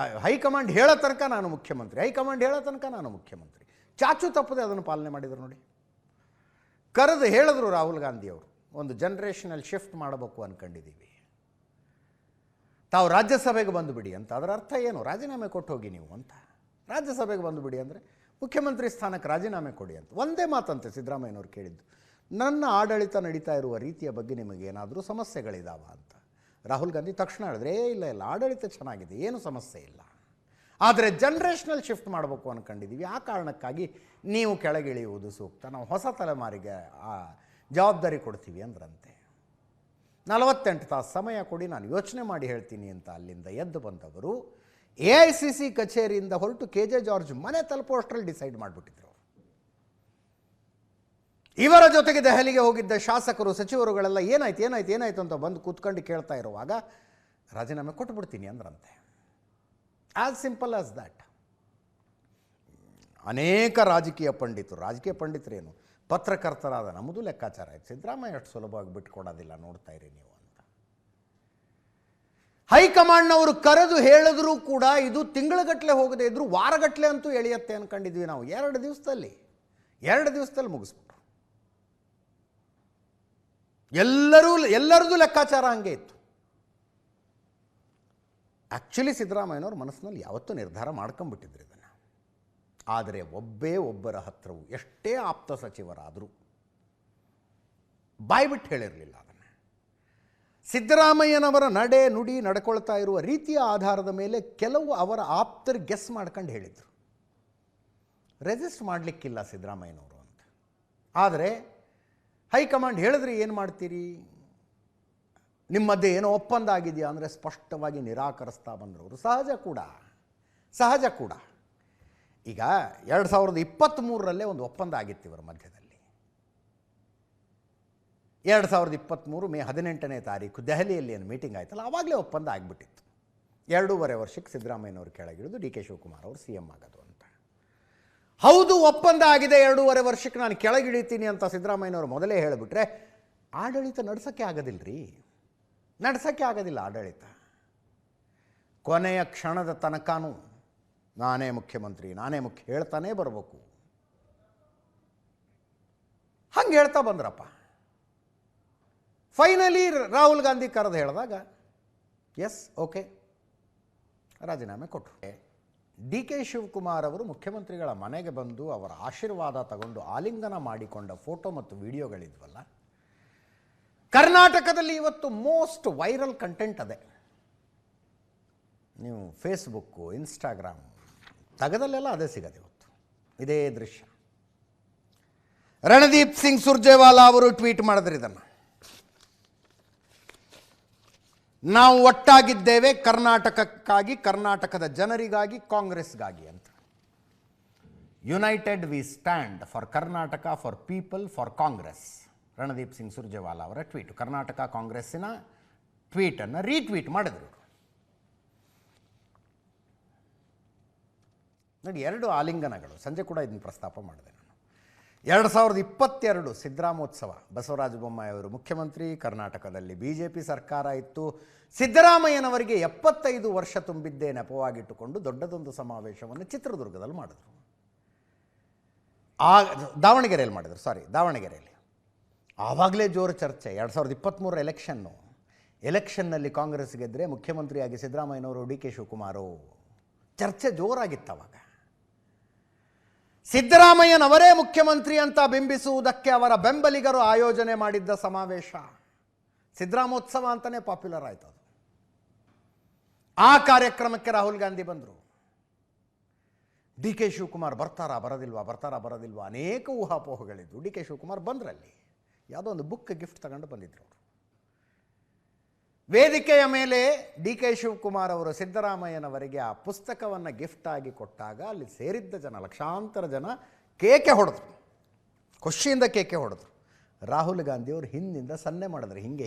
ಹೈಕಮಾಂಡ್ ಹೇಳೋ ತನಕ ನಾನು ಮುಖ್ಯಮಂತ್ರಿ, ಹೈಕಮಾಂಡ್ ಹೇಳೋ ತನಕ ನಾನು ಮುಖ್ಯಮಂತ್ರಿ. ಚಾಚು ತಪ್ಪದೆ ಅದನ್ನು ಪಾಲನೆ ಮಾಡಿದರು ನೋಡಿ. ಕರೆದು ಹೇಳಿದ್ರು ರಾಹುಲ್ ಗಾಂಧಿಯವರು, ಒಂದು ಜನ್ರೇಷನಲ್ ಶಿಫ್ಟ್ ಮಾಡಬೇಕು ಅಂದ್ಕೊಂಡಿದ್ದೀವಿ, ತಾವು ರಾಜ್ಯಸಭೆಗೆ ಬಂದುಬಿಡಿ ಅಂತ. ಅದರ ಅರ್ಥ ಏನು? ರಾಜೀನಾಮೆ ಕೊಟ್ಟು ಹೋಗಿ ನೀವು ಅಂತ. ರಾಜ್ಯಸಭೆಗೆ ಬಂದುಬಿಡಿ ಅಂದರೆ ಮುಖ್ಯಮಂತ್ರಿ ಸ್ಥಾನಕ್ಕೆ ರಾಜೀನಾಮೆ ಕೊಡಿ ಅಂತ. ಒಂದೇ ಮಾತಂತೆ ಸಿದ್ದರಾಮಯ್ಯನವ್ರು ಕೇಳಿದ್ದು, ನನ್ನ ಆಡಳಿತ ನಡೀತಾ ಇರುವ ರೀತಿಯ ಬಗ್ಗೆ ನಿಮಗೇನಾದರೂ ಸಮಸ್ಯೆಗಳಿದಾವ ಅಂತ. ರಾಹುಲ್ ಗಾಂಧಿ ತಕ್ಷಣ ಹೇಳಿದ್ರೆ, ಇಲ್ಲ ಇಲ್ಲ, ಆಡಳಿತ ಚೆನ್ನಾಗಿದೆ, ಏನು ಸಮಸ್ಯೆ ಇಲ್ಲ, ಆದರೆ ಜನ್ರೇಷನಲ್ ಶಿಫ್ಟ್ ಮಾಡಬೇಕು ಅಂದ್ಕೊಂಡಿದ್ದೀವಿ, ಆ ಕಾರಣಕ್ಕಾಗಿ ನೀವು ಕೆಳಗಿಳಿಯುವುದು ಸೂಕ್ತ, ನಾವು ಹೊಸ ತಲೆಮಾರಿಗೆ ಆ ಜವಾಬ್ದಾರಿ ಕೊಡ್ತೀವಿ ಅಂದ್ರಂತೆ. 48 ತಾಸು ಸಮಯ ಕೊಡಿ, ನಾನು ಯೋಚನೆ ಮಾಡಿ ಹೇಳ್ತೀನಿ ಅಂತ ಅಲ್ಲಿಂದ ಎದ್ದು ಬಂದವರು AICC ಕಚೇರಿಯಿಂದ ಹೊರಟು KJ ಜಾರ್ಜ್ ಮನೆ ತಲುಪುವಷ್ಟರಲ್ಲಿ ಡಿಸೈಡ್ ಮಾಡಿಬಿಟ್ಟಿದ್ರು. ಇವರ ಜೊತೆಗೆ ದೆಹಲಿಗೆ ಹೋಗಿದ್ದ ಶಾಸಕರು ಸಚಿವರುಗಳೆಲ್ಲ ಏನಾಯ್ತು ಏನಾಯ್ತು ಏನಾಯ್ತು ಅಂತ ಬಂದು ಕೂತ್ಕೊಂಡು ಕೇಳ್ತಾ ಇರುವಾಗ ರಾಜೀನಾಮೆ ಕೊಟ್ಟುಬಿಡ್ತೀನಿ ಅಂದ್ರಂತೆ. As simple as that. ಅನೇಕ ರಾಜಕೀಯ ಪಂಡಿತರೇನು, ಪತ್ರಕರ್ತರಾದ ನಮ್ಮದು ಲೆಕ್ಕಾಚಾರ ಆಯ್ತು, ಸಿದ್ದರಾಮಯ್ಯ ಅಷ್ಟು ಸುಲಭವಾಗಿ ಬಿಟ್ಕೊಡೋದಿಲ್ಲ, ನೋಡ್ತಾ ಇರಿ ನೀವು ಅಂತ. ಹೈಕಮಾಂಡ್ನವರು ಕರೆದು ಹೇಳಿದ್ರು ಕೂಡ ಇದು ತಿಂಗಳಗಟ್ಟಲೆ ಹೋಗದೆ ಇದ್ರು ವಾರಗಟ್ಟಲೆ ಅಂತೂ ಎಳೆಯತ್ತೆ ಅಂದ್ಕೊಂಡಿದ್ವಿ ನಾವು. 2 ದಿವಸದಲ್ಲಿ ಮುಗಿಸ್ಬಿಟ್ರು. ಎಲ್ಲರದು ಲೆಕ್ಕಾಚಾರ ಹಂಗೆ ಇತ್ತು. ಆ್ಯಕ್ಚುಲಿ ಸಿದ್ದರಾಮಯ್ಯನವ್ರ ಮನಸ್ಸಿನಲ್ಲಿ ಯಾವತ್ತೂ ನಿರ್ಧಾರ ಮಾಡ್ಕೊಂಬಿಟ್ಟಿದ್ರು ಇದನ್ನು. ಆದರೆ ಒಬ್ಬರ ಹತ್ರವೂ ಎಷ್ಟೇ ಆಪ್ತ ಸಚಿವರಾದರೂ ಬಾಯ್ಬಿಟ್ಟು ಹೇಳಿರಲಿಲ್ಲ ಅದನ್ನು. ಸಿದ್ದರಾಮಯ್ಯನವರ ನಡೆ ನುಡಿ ನಡ್ಕೊಳ್ತಾ ಇರುವ ರೀತಿಯ ಆಧಾರದ ಮೇಲೆ ಕೆಲವು ಅವರ ಆಪ್ತರು ಗೆಸ್ ಮಾಡ್ಕೊಂಡು ಹೇಳಿದರು, ರೆಸಿಸ್ಟ್ ಮಾಡಲಿಕ್ಕಿಲ್ಲ ಸಿದ್ದರಾಮಯ್ಯನವರು ಅಂತ. ಆದರೆ ಹೈಕಮಾಂಡ್ ಹೇಳಿದ್ರೆ ಏನು ಮಾಡ್ತೀರಿ, ನಿಮ್ಮ ಮಧ್ಯೆ ಏನೋ ಒಪ್ಪಂದ ಆಗಿದೆಯಾ ಅಂದರೆ ಸ್ಪಷ್ಟವಾಗಿ ನಿರಾಕರಿಸ್ತಾ ಬಂದರು ಅವರು. ಸಹಜ ಕೂಡ. ಈಗ 2023ರಲ್ಲೇ ಒಂದು ಒಪ್ಪಂದ ಆಗಿತ್ತು ಇವರ ಮಧ್ಯದಲ್ಲಿ. 2023 ಮೇ 18ನೇ ತಾರೀಕು ದೆಹಲಿಯಲ್ಲಿ ಏನು ಮೀಟಿಂಗ್ ಆಯ್ತಲ್ಲ, ಆವಾಗಲೇ ಒಪ್ಪಂದ ಆಗಿಬಿಟ್ಟಿತ್ತು. 2.5 ವರ್ಷಕ್ಕೆ ಸಿದ್ದರಾಮಯ್ಯನವರು ಕೆಳಗಿಳಿದು DK ಶಿವಕುಮಾರ್ ಅವರು CM ಆಗೋದು ಅಂತ. ಹೌದು, ಒಪ್ಪಂದ ಆಗಿದೆ, 2.5 ವರ್ಷಕ್ಕೆ ನಾನು ಕೆಳಗಿಳಿತೀನಿ ಅಂತ ಸಿದ್ದರಾಮಯ್ಯನವರು ಮೊದಲೇ ಹೇಳಿಬಿಟ್ರೆ ಆಡಳಿತ ನಡೆಸೋಕ್ಕೆ ಆಗೋದಿಲ್ಲ ಆಡಳಿತ. ಕೊನೆಯ ಕ್ಷಣದ ತನಕನೂ ನಾನೇ ಮುಖ್ಯಮಂತ್ರಿ ಹೇಳ್ತಾನೇ ಬರಬೇಕು. ಹಂಗೆ ಹೇಳ್ತಾ ಬಂದ್ರಪ್ಪ. ಫೈನಲಿ ರಾಹುಲ್ ಗಾಂಧಿ ಕರೆದು ಹೇಳಿದಾಗ ಎಸ್ ಓಕೆ ರಾಜೀನಾಮೆ ಕೊಟ್ಟರು. DK ಶಿವಕುಮಾರ್ ಅವರು ಮುಖ್ಯಮಂತ್ರಿಗಳ ಮನೆಗೆ ಬಂದು ಅವರ ಆಶೀರ್ವಾದ ತಗೊಂಡು ಆಲಿಂಗನ ಮಾಡಿಕೊಂಡ ಫೋಟೋ ಮತ್ತು ವಿಡಿಯೋಗಳಿದ್ವಲ್ಲ, ಕರ್ನಾಟಕದಲ್ಲಿ ಇವತ್ತು ಮೋಸ್ಟ್ ವೈರಲ್ ಕಂಟೆಂಟ್ ಅದೇ. ನೀವು ಫೇಸ್ಬುಕ್ಕು, ಇನ್ಸ್ಟಾಗ್ರಾಮ್ ತಗದಲ್ಲೆಲ್ಲ ಅದೇ ಸಿಗದೆ ಇವತ್ತು, ಇದೇ ದೃಶ್ಯ. ರಣದೀಪ್ ಸಿಂಗ್ ಸುರ್ಜೇವಾಲಾ ಅವರು ಟ್ವೀಟ್ ಮಾಡಿದ್ರು ಇದನ್ನು, ನಾವು ಒಟ್ಟಾಗಿದ್ದೇವೆ ಕರ್ನಾಟಕಕ್ಕಾಗಿ, ಕರ್ನಾಟಕದ ಜನರಿಗಾಗಿ, ಕಾಂಗ್ರೆಸ್ಗಾಗಿ ಅಂತ. United we stand for Karnataka, for people, for Congress. Randeep Singh Surjewala ಅವರ ಟ್ವೀಟ್. ಕರ್ನಾಟಕ ಕಾಂಗ್ರೆಸ್ಸಿನ ಟ್ವೀಟನ್ನು ರೀಟ್ವೀಟ್ ಮಾಡಿದರು ನೋಡಿ. 2 ಆಲಿಂಗನಗಳು. ಸಂಜೆ ಕೂಡ ಇದನ್ನು ಪ್ರಸ್ತಾಪ ಮಾಡಿದೆ ನಾನು. 2022 ಸಿದ್ದರಾಮೋತ್ಸವ. ಬಸವರಾಜ ಬೊಮ್ಮಾಯಿ ಅವರು ಮುಖ್ಯಮಂತ್ರಿ, ಕರ್ನಾಟಕದಲ್ಲಿ BJP ಸರ್ಕಾರ ಇತ್ತು. ಸಿದ್ದರಾಮಯ್ಯನವರಿಗೆ 75 ವರ್ಷ ತುಂಬಿದ್ದೇ ನೆಪವಾಗಿಟ್ಟುಕೊಂಡು ದೊಡ್ಡದೊಂದು ಸಮಾವೇಶವನ್ನು ಚಿತ್ರದುರ್ಗದಲ್ಲಿ ಮಾಡಿದ್ರು. ದಾವಣಗೆರೆಯಲ್ಲಿ ಆವಾಗಲೇ ಜೋರು ಚರ್ಚೆ. 2023 ಎಲೆಕ್ಷನ್ನಲ್ಲಿ ಕಾಂಗ್ರೆಸ್ ಗೆದ್ದರೆ ಮುಖ್ಯಮಂತ್ರಿಯಾಗಿ ಸಿದ್ದರಾಮಯ್ಯನವರು, DK ಶಿವಕುಮಾರು. ಚರ್ಚೆ ಜೋರಾಗಿತ್ತು ಅವಾಗ. ಸಿದ್ದರಾಮಯ್ಯನವರೇ ಮುಖ್ಯಮಂತ್ರಿ ಅಂತ ಬಿಂಬಿಸುವುದಕ್ಕೆ ಅವರ ಬೆಂಬಲಿಗರು ಆಯೋಜನೆ ಮಾಡಿದ್ದ ಸಮಾವೇಶ ಸಿದ್ದರಾಮೋತ್ಸವ ಅಂತಲೇ ಪಾಪ್ಯುಲರ್ ಆಯಿತು. ಅದು ಆ ಕಾರ್ಯಕ್ರಮಕ್ಕೆ ರಾಹುಲ್ ಗಾಂಧಿ ಬಂದರು. ಡಿ ಕೆ ಶಿವಕುಮಾರ್ ಬರ್ತಾರಾ ಬರೋದಿಲ್ವಾ ಅನೇಕ ಊಹಾಪೋಹಗಳಿದ್ದು ಡಿ ಕೆ ಶಿವಕುಮಾರ್ ಬಂದ್ರಲ್ಲಿ ಯಾವುದೋ ಒಂದು ಬುಕ್ ಗಿಫ್ಟ್ ತಗೊಂಡು ಬಂದಿದ್ರು ಅವರು. ವೇದಿಕೆಯ ಮೇಲೆ ಡಿ ಕೆ ಶಿವಕುಮಾರ್ ಅವರು ಸಿದ್ದರಾಮಯ್ಯನವರಿಗೆ ಆ ಪುಸ್ತಕವನ್ನು ಗಿಫ್ಟ್ ಆಗಿ ಕೊಟ್ಟಾಗ ಅಲ್ಲಿ ಸೇರಿದ್ದ ಜನ ಲಕ್ಷಾಂತರ ಜನ ಕೇಕೆ ಹೊಡೆದ್ರು, ಖುಷಿಯಿಂದ ಕೇಕೆ ಹೊಡೆದ್ರು. ರಾಹುಲ್ ಗಾಂಧಿಯವರು ಹಿಂದಿಂದ ಸನ್ನೆ ಮಾಡಿದ್ರು, ಹಿಂಗೆ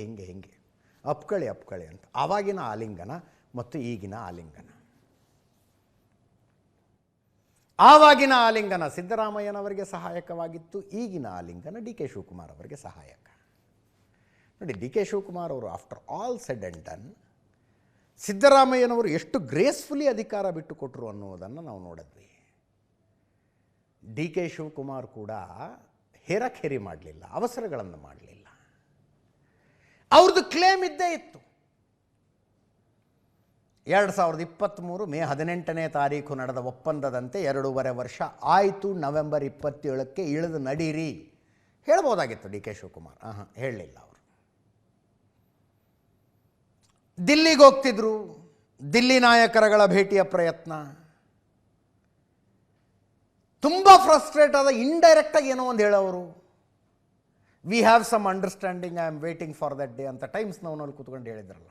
ಅಪ್ಕಳಿ ಅಂತ. ಆವಾಗಿನ ಆಲಿಂಗನ ಮತ್ತು ಈಗಿನ ಆಲಿಂಗನ, ಆವಾಗಿನ ಆಲಿಂಗನ ಸಿದ್ದರಾಮಯ್ಯನವರಿಗೆ ಸಹಾಯಕವಾಗಿತ್ತು, ಈಗಿನ ಆಲಿಂಗನ ಡಿ ಕೆ ಶಿವಕುಮಾರ್ ಅವರಿಗೆ ಸಹಾಯಕ. ನೋಡಿ, ಡಿ ಕೆ ಶಿವಕುಮಾರ್ ಅವರು after all said and done ಸಿದ್ದರಾಮಯ್ಯನವರು ಎಷ್ಟು ಗ್ರೇಸ್ಫುಲಿ ಅಧಿಕಾರ ಬಿಟ್ಟುಕೊಟ್ರು ಅನ್ನೋದನ್ನು ನಾವು ನೋಡಿದ್ವಿ. ಡಿ ಕೆ ಶಿವಕುಮಾರ್ ಕೂಡ ಹೇರಖೇರಿ ಮಾಡಲಿಲ್ಲ, ಅವಸರಗಳನ್ನು ಮಾಡಲಿಲ್ಲ. ಅವ್ರದ್ದು ಕ್ಲೇಮ್ ಇದ್ದೇ ಇತ್ತು. 2023 ಮೇ 18ನೇ ತಾರೀಕು ನಡೆದ ಒಪ್ಪಂದದಂತೆ 2.5 ವರ್ಷ ಆಯಿತು, ನವೆಂಬರ್ 27ಕ್ಕೆ ಇಳಿದು ನಡೀರಿ ಹೇಳ್ಬೋದಾಗಿತ್ತು ಡಿ ಕೆ ಶಿವಕುಮಾರ್. ಹೇಳಲಿಲ್ಲ ಅವರು. ದಿಲ್ಲಿಗೆ ಹೋಗ್ತಿದ್ರು, ದಿಲ್ಲಿ ನಾಯಕರುಗಳ ಭೇಟಿಯ ಪ್ರಯತ್ನ, ತುಂಬ ಫ್ರಸ್ಟ್ರೇಟ್ ಆದ ಇಂಡೈರೆಕ್ಟಾಗಿ ಏನೋ ಒಂದು ಹೇಳೋರು, we have some understanding, I am waiting for that day ಅಂತ ಟೈಮ್ಸ್ ನೋವ್ನಲ್ಲಿ ಕೂತ್ಕೊಂಡು ಹೇಳಿದ್ರಲ್ಲ,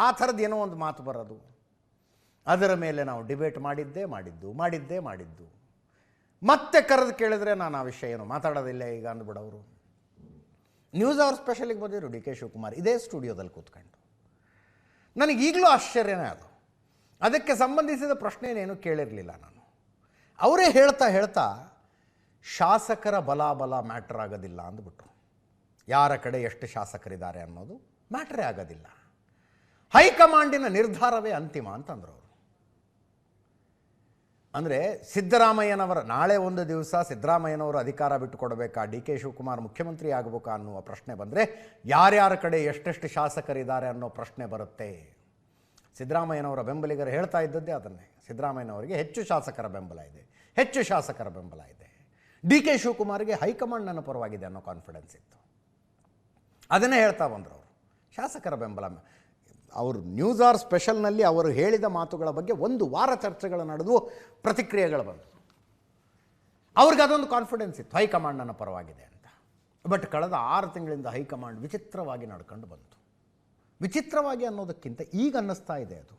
ಆ ಥರದ್ದು ಏನೋ ಒಂದು ಮಾತು ಬರೋದು. ಅದರ ಮೇಲೆ ನಾವು ಡಿಬೇಟ್ ಮಾಡಿದ್ದು ಮತ್ತೆ ಕರೆದು ಕೇಳಿದ್ರೆ ನಾನು ಆ ವಿಷಯ ಏನು ಮಾತಾಡೋದಿಲ್ಲ ಈಗ ಅಂದ್ಬಿಡೋರು. ನ್ಯೂಸ್ ಅವರ್ ಸ್ಪೆಷಲಿಗೆ ಬಂದಿದ್ರು ಡಿ ಕೆ ಶಿವಕುಮಾರ್ ಇದೇ ಸ್ಟುಡಿಯೋದಲ್ಲಿ ಕೂತ್ಕೊಂಡು. ನನಗೀಗಲೂ ಆಶ್ಚರ್ಯನೇ ಅದು. ಅದಕ್ಕೆ ಸಂಬಂಧಿಸಿದ ಪ್ರಶ್ನೆಯೇನು ಕೇಳಿರಲಿಲ್ಲ ನಾನು. ಅವರೇ ಹೇಳ್ತಾ ಶಾಸಕರ ಬಲ ಮ್ಯಾಟ್ರ್ ಆಗೋದಿಲ್ಲ ಅಂದ್ಬಿಟ್ರು. ಯಾರ ಕಡೆ ಎಷ್ಟು ಶಾಸಕರಿದ್ದಾರೆ ಅನ್ನೋದು ಮ್ಯಾಟ್ರೇ ಆಗೋದಿಲ್ಲ, ಹೈಕಮಾಂಡಿನ ನಿರ್ಧಾರವೇ ಅಂತಿಮ ಅಂತಂದ್ರು ಅವರು. ಅಂದರೆ ಸಿದ್ದರಾಮಯ್ಯನವರ ನಾಳೆ ಒಂದು ದಿವಸ ಸಿದ್ದರಾಮಯ್ಯನವರು ಅಧಿಕಾರ ಬಿಟ್ಟುಕೊಡಬೇಕಾ, ಡಿ ಕೆ ಶಿವಕುಮಾರ್ ಮುಖ್ಯಮಂತ್ರಿ ಆಗಬೇಕಾ ಅನ್ನುವ ಪ್ರಶ್ನೆ ಬಂದರೆ ಯಾರ್ಯಾರ ಕಡೆ ಎಷ್ಟೆಷ್ಟು ಶಾಸಕರಿದ್ದಾರೆ ಅನ್ನೋ ಪ್ರಶ್ನೆ ಬರುತ್ತೆ. ಸಿದ್ದರಾಮಯ್ಯನವರ ಬೆಂಬಲಿಗರು ಹೇಳ್ತಾ ಇದ್ದದ್ದೇ ಅದನ್ನೇ, ಸಿದ್ದರಾಮಯ್ಯನವರಿಗೆ ಹೆಚ್ಚು ಶಾಸಕರ ಬೆಂಬಲ ಇದೆ, ಡಿ ಕೆ ಶಿವಕುಮಾರ್ಗೆ ಹೈಕಮಾಂಡ್ ನನ್ನ ಪರವಾಗಿದೆ ಅನ್ನೋ ಕಾನ್ಫಿಡೆನ್ಸ್ ಇತ್ತು. ಅದನ್ನೇ ಹೇಳ್ತಾ ಬಂದರು ಅವರು. ಶಾಸಕರ ಬೆಂಬಲ, ಅವರು ನ್ಯೂಸ್ ಆರ್ ಸ್ಪೆಷಲ್ನಲ್ಲಿ ಅವರು ಹೇಳಿದ ಮಾತುಗಳ ಬಗ್ಗೆ 1 ವಾರ ಚರ್ಚೆಗಳು ನಡೆದು ಪ್ರತಿಕ್ರಿಯೆಗಳು ಬಂತು. ಅವ್ರಿಗೆ ಅದೊಂದು ಕಾನ್ಫಿಡೆನ್ಸ್ ಇತ್ತು, ಹೈಕಮಾಂಡ್ ನನ್ನ ಪರವಾಗಿದೆ ಅಂತ. ಬಟ್ ಕಳೆದ 6 ತಿಂಗಳಿಂದ ಹೈಕಮಾಂಡ್ ವಿಚಿತ್ರವಾಗಿ ನಡ್ಕೊಂಡು ಬಂತು. ವಿಚಿತ್ರವಾಗಿ ಅನ್ನೋದಕ್ಕಿಂತ ಈಗ ಅನ್ನಿಸ್ತಾ ಇದೆ ಅದು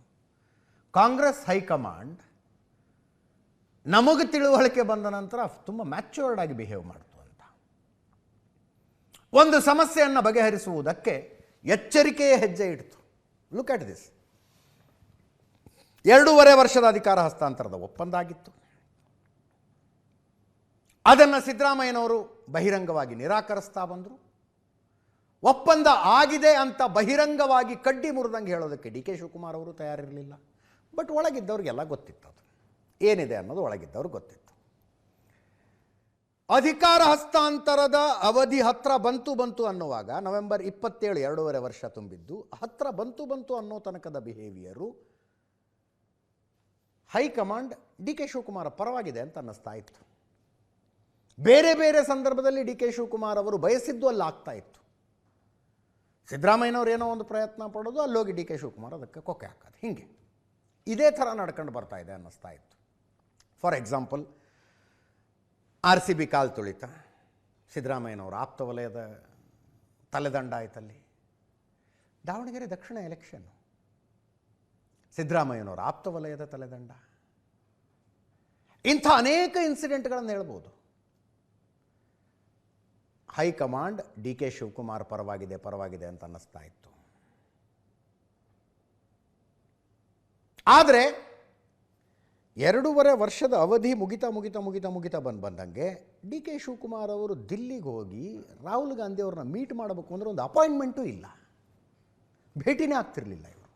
ಕಾಂಗ್ರೆಸ್ ಹೈಕಮಾಂಡ್ ನಮಗೆ ತಿಳುವಳಿಕೆ ಬಂದ ನಂತರ ತುಂಬ ಮ್ಯಾಚ್ಯೂರ್ಡ್ ಆಗಿ ಬಿಹೇವ್ ಮಾಡ್ತು ಅಂತ. ಒಂದು ಸಮಸ್ಯೆಯನ್ನು ಬಗೆಹರಿಸುವುದಕ್ಕೆ ಎಚ್ಚರಿಕೆಯ ಹೆಜ್ಜೆ ಇಡ್ತು. Look at this. 2.5 ವರ್ಷದ ಅಧಿಕಾರ ಹಸ್ತಾಂತರದ ಒಪ್ಪಂದ ಆಗಿತ್ತು. ಅದನ್ನು ಸಿದ್ದರಾಮಯ್ಯನವರು ಬಹಿರಂಗವಾಗಿ ನಿರಾಕರಿಸ್ತಾ ಬಂದರು. ಒಪ್ಪಂದ ಆಗಿದೆ ಅಂತ ಬಹಿರಂಗವಾಗಿ ಕಡ್ಡಿ ಮುರಿದಂಗೆ ಹೇಳೋದಕ್ಕೆ ಡಿ ಕೆ ಶಿವಕುಮಾರ್ ಅವರು ತಯಾರಿರಲಿಲ್ಲ. ಬಟ್ ಒಳಗಿದ್ದವ್ರಿಗೆಲ್ಲ ಗೊತ್ತಿತ್ತು, ಅದು ಏನಿದೆ ಅನ್ನೋದು ಒಳಗಿದ್ದವ್ರಿಗೆ ಗೊತ್ತಿತ್ತು. ಅಧಿಕಾರ ಹಸ್ತಾಂತರದ ಅವಧಿ ಹತ್ರ ಬಂತು ಅನ್ನುವಾಗ ನವೆಂಬರ್ 27, 2.5 ವರ್ಷ ತುಂಬಿದ್ದು, ಹತ್ರ ಬಂತು ಅನ್ನೋ ತನಕದ behaviour high command D K Shivakumar ಪರವಾಗಿದೆ ಅಂತ ಅನ್ನಿಸ್ತಾ ಇತ್ತು. ಬೇರೆ ಸಂದರ್ಭದಲ್ಲಿ ಡಿ ಕೆ ಶಿವಕುಮಾರ್ ಅವರು ಬಯಸಿದ್ದು ಅಲ್ಲಿ ಆಗ್ತಾ ಇತ್ತು. ಸಿದ್ದರಾಮಯ್ಯನವರು ಏನೋ ಒಂದು ಪ್ರಯತ್ನ ಪಡೋದು, ಅಲ್ಲೋಗಿ ಡಿ ಕೆ ಶಿವಕುಮಾರ್ ಅದಕ್ಕೆ ಕೊಕ್ಕೆ ಹಾಕೋದು, ಹೀಗೆ ಇದೇ ಥರ ನಡ್ಕೊಂಡು ಬರ್ತಾ ಇದೆ ಅನ್ನಿಸ್ತಾ ಇತ್ತು. ಫಾರ್ ಎಕ್ಸಾಂಪಲ್, RCB ಕಾಲು ತುಳಿತ, ಸಿದ್ದರಾಮಯ್ಯನವರ ಆಪ್ತ ವಲಯದ ತಲೆದಂಡ ಆಯ್ತಲ್ಲಿ. ದಾವಣಗೆರೆ ದಕ್ಷಿಣ ಎಲೆಕ್ಷನ್ನು, ಸಿದ್ದರಾಮಯ್ಯನವರ ಆಪ್ತ ವಲಯದ ತಲೆದಂಡ. ಇಂಥ ಅನೇಕ ಇನ್ಸಿಡೆಂಟ್ಗಳನ್ನು ಹೇಳ್ಬೋದು. ಹೈಕಮಾಂಡ್ ಡಿ ಕೆ ಶಿವಕುಮಾರ್ ಪರವಾಗಿದೆ ಅಂತ ಅನ್ನಿಸ್ತಾ ಇತ್ತು. ಆದರೆ 2.5 ವರ್ಷದ ಅವಧಿ ಮುಗಿತಾ ಬಂದಂಗೆ ಡಿ ಕೆ ಶಿವಕುಮಾರ್ ಅವರು ದಿಲ್ಲಿಗೆ ಹೋಗಿ ರಾಹುಲ್ ಗಾಂಧಿ ಅವ್ರನ್ನ ಮೀಟ್ ಮಾಡಬೇಕು ಅಂದರೆ ಒಂದು ಅಪಾಯಿಂಟ್ಮೆಂಟೂ ಇಲ್ಲ, ಭೇಟಿನೇ ಆಗ್ತಿರಲಿಲ್ಲ ಇವರು.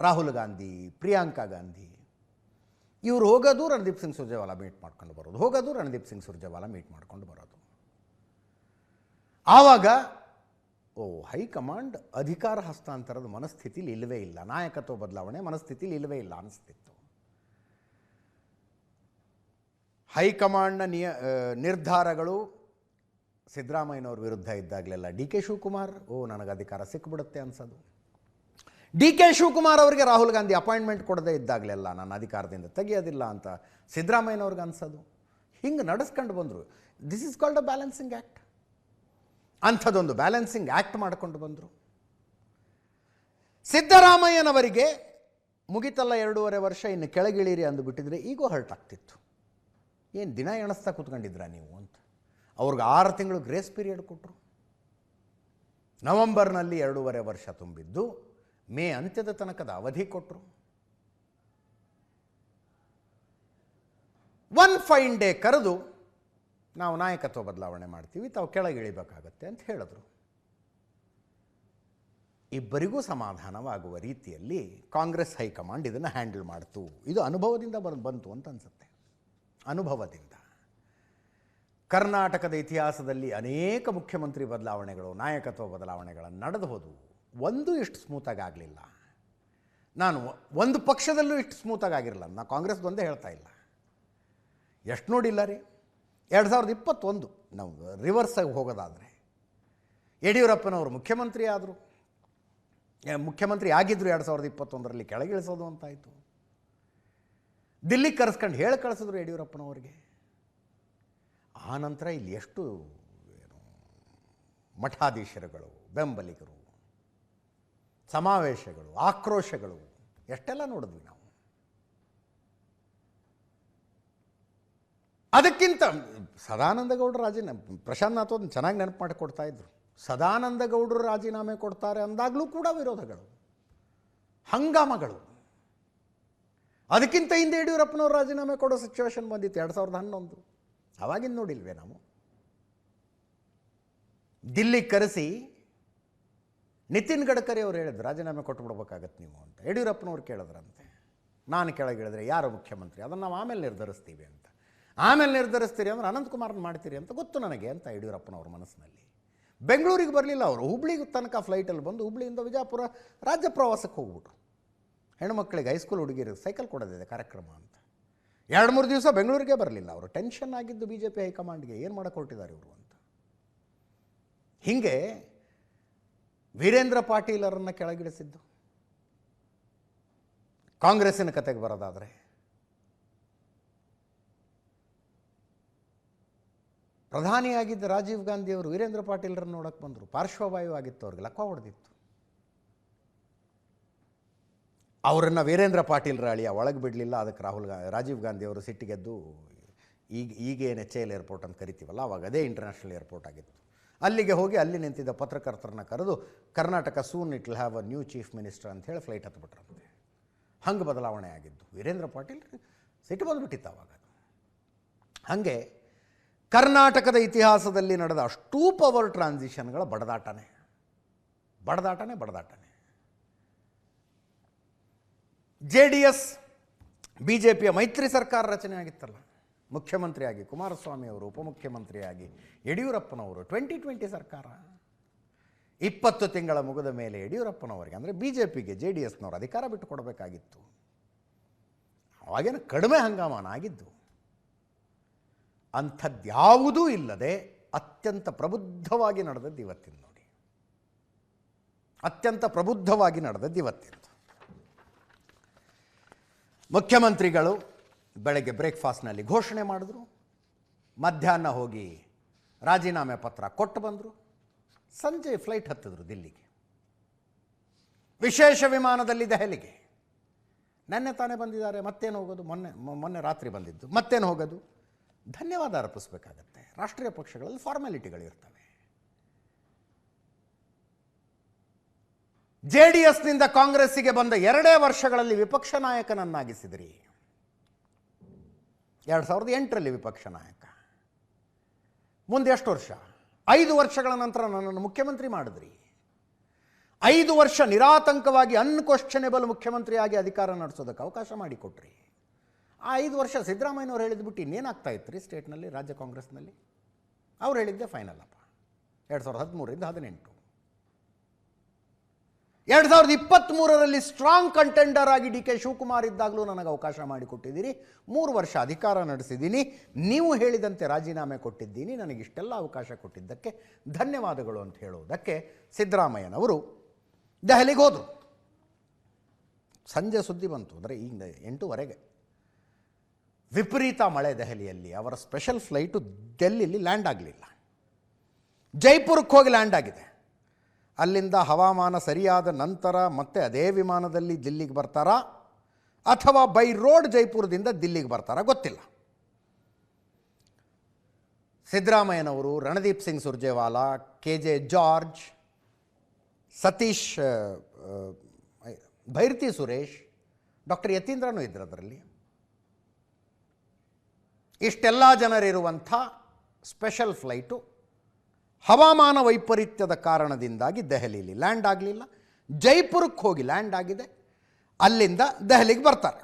ರಾಹುಲ್ ಗಾಂಧಿ, ಪ್ರಿಯಾಂಕಾ ಗಾಂಧಿ ಇವರು ಹೋಗೋದು ರಣದೀಪ್ ಸಿಂಗ್ ಸುರ್ಜೇವಾಲಾ ಮೀಟ್ ಮಾಡ್ಕೊಂಡು ಬರೋದು. ಆವಾಗ ಹೈಕಮಾಂಡ್ ಅಧಿಕಾರ ಹಸ್ತಾಂತರದ ಮನಸ್ಥಿತಿಲಿ ಇಲ್ಲವೇ ಇಲ್ಲ, ನಾಯಕತ್ವ ಬದಲಾವಣೆ ಮನಸ್ಥಿತಿಲಿ ಇಲ್ಲವೇ ಇಲ್ಲ ಅನಿಸ್ತಿತ್ತು. ಹೈಕಮಾಂಡ್ನ ನಿರ್ಧಾರಗಳು ಸಿದ್ದರಾಮಯ್ಯನವ್ರ ವಿರುದ್ಧ ಇದ್ದಾಗಲೆಲ್ಲ ಡಿ ಕೆ ಶಿವಕುಮಾರ್ ನನಗೆ ಅಧಿಕಾರ ಸಿಕ್ಬಿಡುತ್ತೆ ಅನ್ಸೋದು. ಡಿ ಕೆ ಶಿವಕುಮಾರ್ ಅವರಿಗೆ ರಾಹುಲ್ ಗಾಂಧಿ ಅಪಾಯಿಂಟ್ಮೆಂಟ್ ಕೊಡದೇ ಇದ್ದಾಗಲೆಲ್ಲ ನಾನು ಅಧಿಕಾರದಿಂದ ತೆಗೆಯೋದಿಲ್ಲ ಅಂತ ಸಿದ್ದರಾಮಯ್ಯನವ್ರಿಗೆ ಅನ್ಸೋದು. ಹಿಂಗೆ ನಡೆಸ್ಕೊಂಡು ಬಂದರು. This is called a balancing act. ಅಂಥದ್ದೊಂದು ಬ್ಯಾಲೆನ್ಸಿಂಗ್ ಆ್ಯಕ್ಟ್ ಮಾಡಿಕೊಂಡು ಬಂದರು. ಸಿದ್ದರಾಮಯ್ಯನವರಿಗೆ ಮುಗಿತಲ್ಲ 2.5 ವರ್ಷ, ಇನ್ನು ಕೆಳಗಿಳೀರಿ ಅಂದುಬಿಟ್ಟಿದ್ರೆ ಈಗೂ ಹರ್ಟ್ ಆಗ್ತಿತ್ತು. ಏನು ದಿನ ಎಣಿಸ್ತಾ ಕೂತ್ಕೊಂಡಿದ್ರಾ ನೀವು ಅಂತ. ಅವ್ರಿಗೆ 6 ತಿಂಗಳು ಗ್ರೇಸ್ ಪೀರಿಯಡ್ ಕೊಟ್ಟರು. ನವೆಂಬರ್ನಲ್ಲಿ 2.5 ವರ್ಷ ತುಂಬಿದ್ದು, ಮೇ ಅಂತ್ಯದ ತನಕದ ಅವಧಿ ಕೊಟ್ಟರು. ಒನ್ ಫೈನ್ ಡೇ ಕರೆದು ನಾವು ನಾಯಕತ್ವ ಬದಲಾವಣೆ ಮಾಡ್ತೀವಿ, ತಾವು ಕೆಳಗಿಳಿಬೇಕಾಗತ್ತೆ ಅಂತ ಹೇಳಿದ್ರು. ಇಬ್ಬರಿಗೂ ಸಮಾಧಾನವಾಗುವ ರೀತಿಯಲ್ಲಿ ಕಾಂಗ್ರೆಸ್ ಹೈಕಮಾಂಡ್ ಇದನ್ನು ಹ್ಯಾಂಡಲ್ ಮಾಡ್ತು. ಇದು ಅನುಭವದಿಂದ ಬಂತು ಅಂತ ಅನಿಸುತ್ತೆ. ಅನುಭವದಿಂದ ಕರ್ನಾಟಕದ ಇತಿಹಾಸದಲ್ಲಿ ಅನೇಕ ಮುಖ್ಯಮಂತ್ರಿ ಬದಲಾವಣೆಗಳು, ನಾಯಕತ್ವ ಬದಲಾವಣೆಗಳನ್ನು ನಡೆದು ಹೋದವು. ಒಂದು ಇಷ್ಟು ಸ್ಮೂತಾಗಿ ಆಗಲಿಲ್ಲ. ನಾನು ಒಂದು ಪಕ್ಷದಲ್ಲೂ ಇಷ್ಟು ಸ್ಮೂತಾಗಿ ಆಗಿರಲ್ಲ. ನಾನು ಕಾಂಗ್ರೆಸ್ದು ಒಂದೇ ಹೇಳ್ತಾ ಇಲ್ಲ. ಎಷ್ಟು ನೋಡಿಲ್ಲ ರೀ, 2021 ನಾವು ರಿವರ್ಸಾಗಿ ಹೋಗೋದಾದರೆ ಯಡಿಯೂರಪ್ಪನವರು ಮುಖ್ಯಮಂತ್ರಿ ಆದರು, ಮುಖ್ಯಮಂತ್ರಿ ಆಗಿದ್ದರು. 2021ರಲ್ಲಿ ಕೆಳಗಿಳಿಸೋದು ಅಂತಾಯಿತು. ದಿಲ್ಲಿಗೆ ಕರೆಸ್ಕೊಂಡು ಹೇಳಿ ಕಳಿಸಿದ್ರು ಯಡಿಯೂರಪ್ಪನವರಿಗೆ. ಆ ನಂತರ ಇಲ್ಲಿ ಎಷ್ಟು ಮಠಾಧೀಶರುಗಳು, ಬೆಂಬಲಿಗರು, ಸಮಾವೇಶಗಳು, ಆಕ್ರೋಶಗಳು ಎಷ್ಟೆಲ್ಲ ನೋಡಿದ್ವಿ ನಾವು. ಅದಕ್ಕಿಂತ ಸದಾನಂದಗೌಡರು ಪ್ರಶಾಂತ್ ನಾಥ್ ಅದನ್ನು ಚೆನ್ನಾಗಿ ನೆನಪು ಮಾಡಿಕೊಡ್ತಾ ಇದ್ರು. ಸದಾನಂದಗೌಡರು ರಾಜೀನಾಮೆ ಕೊಡ್ತಾರೆ ಅಂದಾಗಲೂ ಕೂಡ ವಿರೋಧಗಳು, ಹಂಗಾಮಗಳು. ಅದಕ್ಕಿಂತ ಹಿಂದೆ ಯಡಿಯೂರಪ್ಪನವರು ರಾಜೀನಾಮೆ ಕೊಡೋ ಸಿಚುವೇಶನ್ ಬಂದಿತ್ತು 2011. ಅವಾಗಿಂದ ನೋಡಿಲ್ವೇ ನಾವು. ದಿಲ್ಲಿಗೆ ಕರೆಸಿ ನಿತಿನ್ ಗಡ್ಕರಿ ಅವರು ಹೇಳಿದ್ರು ರಾಜೀನಾಮೆ ಕೊಟ್ಟುಬಿಡ್ಬೇಕಾಗತ್ತೆ ನೀವು ಅಂತ. ಯಡಿಯೂರಪ್ಪನವ್ರು ಕೇಳಿದ್ರಂತೆ, ನಾನು ಕೆಳಗಿಳಿದ್ರೆ ಯಾರು ಮುಖ್ಯಮಂತ್ರಿ, ಅದನ್ನು ನಾವು ಆಮೇಲೆ ನಿರ್ಧರಿಸ್ತೀವಿ ಅಂತ. ಆಮೇಲೆ ನಿರ್ಧರಿಸ್ತೀರಿ ಅಂದರೆ ಅನಂತಕುಮಾರ್ನ ಮಾಡ್ತೀರಿ ಅಂತ ಗೊತ್ತು ನನಗೆ ಅಂತ ಯಡಿಯೂರಪ್ಪನವ್ರ ಮನಸ್ಸಿನಲ್ಲಿ. ಬೆಂಗಳೂರಿಗೆ ಬರಲಿಲ್ಲ ಅವರು, ಹುಬ್ಳಿಗೆ ತನಕ ಫ್ಲೈಟಲ್ಲಿ ಬಂದು ಹುಬ್ಳಿಯಿಂದ ವಿಜಯಪುರ ರಾಜ್ಯ ಪ್ರವಾಸಕ್ಕೆ ಹೋಗ್ಬಿಟ್ರು. ಹೆಣ್ಮಕ್ಳಿಗೆ ಹೈಸ್ಕೂಲ್ ಹುಡುಗಿರಿಗೆ ಸೈಕಲ್ ಕೊಡೋದಿದೆ ಕಾರ್ಯಕ್ರಮ ಅಂತ. 2-3 ದಿವಸ ಬೆಂಗಳೂರಿಗೆ ಬರಲಿಲ್ಲ ಅವರು. ಟೆನ್ಷನ್ ಆಗಿದ್ದು ಬಿ ಜೆ ಪಿ ಹೈಕಮಾಂಡ್ಗೆ, ಏನು ಮಾಡಕ್ಕೆ ಹೊರಟಿದ್ದಾರೆ ಇವರು ಅಂತ. ಹೀಗೆ ವೀರೇಂದ್ರ ಪಾಟೀಲರನ್ನು ಕೆಳಗಿಳಿಸಿದ್ದು. ಕಾಂಗ್ರೆಸ್ಸಿನ ಕತೆಗೆ ಬರೋದಾದರೆ ಪ್ರಧಾನಿಯಾಗಿದ್ದ ರಾಜೀವ್ ಗಾಂಧಿಯವರು ವೀರೇಂದ್ರ ಪಾಟೀಲರನ್ನು ನೋಡಕ್ಕೆ ಬಂದರು. ಪಾರ್ಶ್ವವಾಯು ಆಗಿತ್ತು, ಅವ್ರಿಗೆ ಲಕ್ವ ಹೊಡೆದಿತ್ತು. ಅವರನ್ನು ವೀರೇಂದ್ರ ಪಾಟೀಲರ ಅಳಿಯ ಒಳಗೆ ಬಿಡಲಿಲ್ಲ. ಅದಕ್ಕೆ ರಾಜೀವ್ ಗಾಂಧಿಯವರು ಸಿಟ್ಟಿಗೆದ್ದು ಈಗೇನು HAL ಏರ್ಪೋರ್ಟ್ ಅಂತ ಕರಿತೀವಲ್ಲ, ಅವಾಗ ಅದೇ ಇಂಟರ್ನ್ಯಾಷನಲ್ ಏರ್ಪೋರ್ಟ್ ಆಗಿತ್ತು. ಅಲ್ಲಿಗೆ ಹೋಗಿ ಅಲ್ಲಿ ನಿಂತಿದ್ದ ಪತ್ರಕರ್ತರನ್ನ ಕರೆದು Karnataka soon it will have a new chief minister ಅಂತ ಹೇಳಿ ಫ್ಲೈಟ್ ಹತ್ಬಿಟ್ರಂತೆ. ಹಂಗೆ ಬದಲಾವಣೆ ಆಗಿದ್ದು. ವೀರೇಂದ್ರ ಪಾಟೀಲ್ ಸಿಟ್ಟು ಬಂದುಬಿಟ್ಟಿತ್ತು ಅವಾಗ. ಹಾಗೆ ಕರ್ನಾಟಕದ ಇತಿಹಾಸದಲ್ಲಿ ನಡೆದ ಅಷ್ಟೂ ಪವರ್ ಟ್ರಾನ್ಸಿಷನ್ಗಳ ಬಡದಾಟನೇ. JDS BJPಯ ಮೈತ್ರಿ ಸರ್ಕಾರ ರಚನೆ ಆಗಿತ್ತಲ್ಲ, ಮುಖ್ಯಮಂತ್ರಿಯಾಗಿ ಕುಮಾರಸ್ವಾಮಿ ಅವರು, ಉಪಮುಖ್ಯಮಂತ್ರಿಯಾಗಿ ಯಡಿಯೂರಪ್ಪನವರು. 2020 ಸರ್ಕಾರ 20 ತಿಂಗಳ ಮುಗಿದ ಮೇಲೆ ಯಡಿಯೂರಪ್ಪನವರಿಗೆ ಅಂದರೆ BJPಗೆ JDSನವರು ಅಧಿಕಾರ ಬಿಟ್ಟು ಕೊಡಬೇಕಾಗಿತ್ತು. ಅವಾಗೇನು ಕಡಿಮೆ ಹಂಗಾಮನ ಆಗಿದ್ದು. ಅಂಥದ್ಯಾವುದೂ ಇಲ್ಲದೆ ಅತ್ಯಂತ ಪ್ರಬುದ್ಧವಾಗಿ ನಡೆದದ್ದು ಇವತ್ತಿನ ನೋಡಿ. ಅತ್ಯಂತ ಪ್ರಬುದ್ಧವಾಗಿ ನಡೆದದ್ದು ಇವತ್ತಿನ. ಮುಖ್ಯಮಂತ್ರಿಗಳು ಬೆಳಗ್ಗೆ ಬ್ರೇಕ್ಫಾಸ್ಟ್ನಲ್ಲಿ ಘೋಷಣೆ ಮಾಡಿದ್ರು, ಮಧ್ಯಾಹ್ನ ಹೋಗಿ ರಾಜೀನಾಮೆ ಪತ್ರ ಕೊಟ್ಟು ಬಂದರು, ಸಂಜೆ ಫ್ಲೈಟ್ ಹತ್ತಿದ್ರು ದಿಲ್ಲಿಗೆ, ವಿಶೇಷ ವಿಮಾನದಲ್ಲಿ ದೆಹಲಿಗೆ. ನೆನ್ನೆ ತಾನೇ ಬಂದಿದ್ದಾರೆ, ಮತ್ತೇನು ಹೋಗೋದು, ಮೊನ್ನೆ ರಾತ್ರಿ ಬಂದಿದ್ದು, ಮತ್ತೇನು ಹೋಗೋದು. ಧನ್ಯವಾದ ಅರ್ಪಿಸಬೇಕಾಗತ್ತೆ. ರಾಷ್ಟ್ರೀಯ ಪಕ್ಷಗಳಲ್ಲಿ ಫಾರ್ಮ್ಯಾಲಿಟಿಗಳಿರ್ತವೆ. JDSನಿಂದ ಕಾಂಗ್ರೆಸ್ಸಿಗೆ ಬಂದ 2 ವರ್ಷಗಳಲ್ಲಿ ವಿಪಕ್ಷ ನಾಯಕನನ್ನಾಗಿಸಿದ್ರಿ. 2008ರಲ್ಲಿ ವಿಪಕ್ಷ ನಾಯಕ. ಮುಂದೆ ಎಷ್ಟು ವರ್ಷ? 5 ವರ್ಷಗಳ ನಂತರ ನನ್ನನ್ನು ಮುಖ್ಯಮಂತ್ರಿ ಮಾಡಿದ್ರಿ. 5 ವರ್ಷ ನಿರಾತಂಕವಾಗಿ ಅನ್ಕ್ವಶ್ಚನೇಬಲ್ ಮುಖ್ಯಮಂತ್ರಿಯಾಗಿ ಅಧಿಕಾರ ನಡೆಸೋದಕ್ಕೆ ಅವಕಾಶ ಮಾಡಿಕೊಟ್ರಿ. ಆ 5 ವರ್ಷ ಸಿದ್ದರಾಮಯ್ಯನವ್ರು ಹೇಳಿದ್ಬಿಟ್ಟು ಇನ್ನೇನಾಗ್ತಾ ಇತ್ತು ರೀ ಸ್ಟೇಟ್ನಲ್ಲಿ, ರಾಜ್ಯ ಕಾಂಗ್ರೆಸ್ನಲ್ಲಿ? ಅವ್ರು ಹೇಳಿದ್ದೆ ಫೈನಲ್ ಅಪ್ಪ. 2013ರಿಂದ 18. 2023ರಲ್ಲಿ ಸ್ಟ್ರಾಂಗ್ ಕಂಟೆಂಡರ್ ಆಗಿ DK ಶಿವಕುಮಾರ್ ಇದ್ದಾಗಲೂ ನನಗೆ ಅವಕಾಶ ಮಾಡಿಕೊಟ್ಟಿದ್ದೀರಿ. 3 ವರ್ಷ ಅಧಿಕಾರ ನಡೆಸಿದ್ದೀನಿ. ನೀವು ಹೇಳಿದಂತೆ ರಾಜೀನಾಮೆ ಕೊಟ್ಟಿದ್ದೀನಿ. ನನಗಿಷ್ಟೆಲ್ಲ ಅವಕಾಶ ಕೊಟ್ಟಿದ್ದಕ್ಕೆ ಧನ್ಯವಾದಗಳು ಅಂತ ಹೇಳುವುದಕ್ಕೆ ಸಿದ್ದರಾಮಯ್ಯನವರು ದೆಹಲಿಗೆ ಹೋದರು. ಸಂಜೆ ಸುದ್ದಿ ಬಂತು, ಅಂದರೆ ಈಗ 8:30ಗೆ ವಿಪರೀತ ಮಳೆ ದೆಹಲಿಯಲ್ಲಿ. ಅವರ ಸ್ಪೆಷಲ್ ಫ್ಲೈಟು ಡೆಲ್ಲಿಲಿ ಲ್ಯಾಂಡ್ ಆಗಲಿಲ್ಲ, ಜೈಪುರಕ್ಕೆ ಹೋಗಿ ಲ್ಯಾಂಡ್ ಆಗಿದೆ. ಅಲ್ಲಿಂದ ಹವಾಮಾನ ಸರಿಯಾದ ನಂತರ ಮತ್ತೆ ಅದೇ ವಿಮಾನದಲ್ಲಿ ದಿಲ್ಲಿಗೆ ಬರ್ತಾರಾ ಅಥವಾ ಬೈ ರೋಡ್ ಜೈಪುರದಿಂದ ದಿಲ್ಲಿಗೆ ಬರ್ತಾರಾ ಗೊತ್ತಿಲ್ಲ. ಸಿದ್ದರಾಮಯ್ಯನವರು, Randeep Singh Surjewala, KJ George, Satish, Bhairathi Suresh, doctor ಯತೀಂದ್ರನೂ ಇದ್ರು ಅದರಲ್ಲಿ. ಇಷ್ಟೆಲ್ಲ ಜನರಿರುವಂಥ ಸ್ಪೆಷಲ್ ಫ್ಲೈಟು ಹವಾಮಾನ ವೈಪರೀತ್ಯದ ಕಾರಣದಿಂದಾಗಿ ದೆಹಲಿಯಲ್ಲಿ ಲ್ಯಾಂಡ್ ಆಗಲಿಲ್ಲ, ಜೈಪುರಕ್ಕೆ ಹೋಗಿ ಲ್ಯಾಂಡ್ ಆಗಿದೆ. ಅಲ್ಲಿಂದ ದೆಹಲಿಗೆ ಬರ್ತಾರೆ.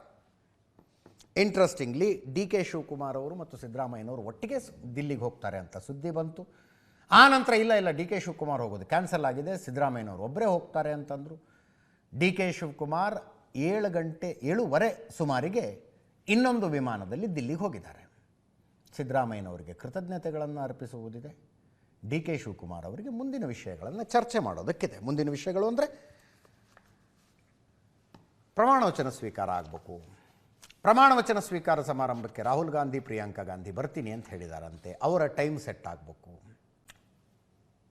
ಇಂಟ್ರೆಸ್ಟಿಂಗ್ಲಿ DK ಶಿವಕುಮಾರ್ ಅವರು ಮತ್ತು ಸಿದ್ದರಾಮಯ್ಯನವರು ಒಟ್ಟಿಗೆ ದಿಲ್ಲಿಗೆ ಹೋಗ್ತಾರೆ ಅಂತ ಸುದ್ದಿ ಬಂತು. ಆ ನಂತರ ಇಲ್ಲ DK ಶಿವಕುಮಾರ್ ಹೋಗೋದು ಕ್ಯಾನ್ಸಲ್ ಆಗಿದೆ, ಸಿದ್ದರಾಮಯ್ಯನವರು ಒಬ್ಬರೇ ಹೋಗ್ತಾರೆ ಅಂತಂದರು. DK ಶಿವಕುಮಾರ್ 7:30 ಸುಮಾರಿಗೆ ಇನ್ನೊಂದು ವಿಮಾನದಲ್ಲಿ ದಿಲ್ಲಿಗೆ ಹೋಗಿದ್ದಾರೆ. ಸಿದ್ದರಾಮಯ್ಯನವರಿಗೆ ಕೃತಜ್ಞತೆಗಳನ್ನು ಅರ್ಪಿಸುವುದಿದೆ. DK ಶಿವಕುಮಾರ್ ಅವರಿಗೆ ಮುಂದಿನ ವಿಷಯಗಳನ್ನು ಚರ್ಚೆ ಮಾಡೋದಕ್ಕಿದೆ. ಮುಂದಿನ ವಿಷಯಗಳು ಅಂದರೆ ಪ್ರಮಾಣವಚನ ಸ್ವೀಕಾರ ಆಗಬೇಕು. ಪ್ರಮಾಣವಚನ ಸ್ವೀಕಾರ ಸಮಾರಂಭಕ್ಕೆ ರಾಹುಲ್ ಗಾಂಧಿ, ಪ್ರಿಯಾಂಕಾ ಗಾಂಧಿ ಬರ್ತೀನಿ ಅಂತ ಹೇಳಿದಾರಂತೆ. ಅವರ ಟೈಮ್ ಸೆಟ್ ಆಗಬೇಕು.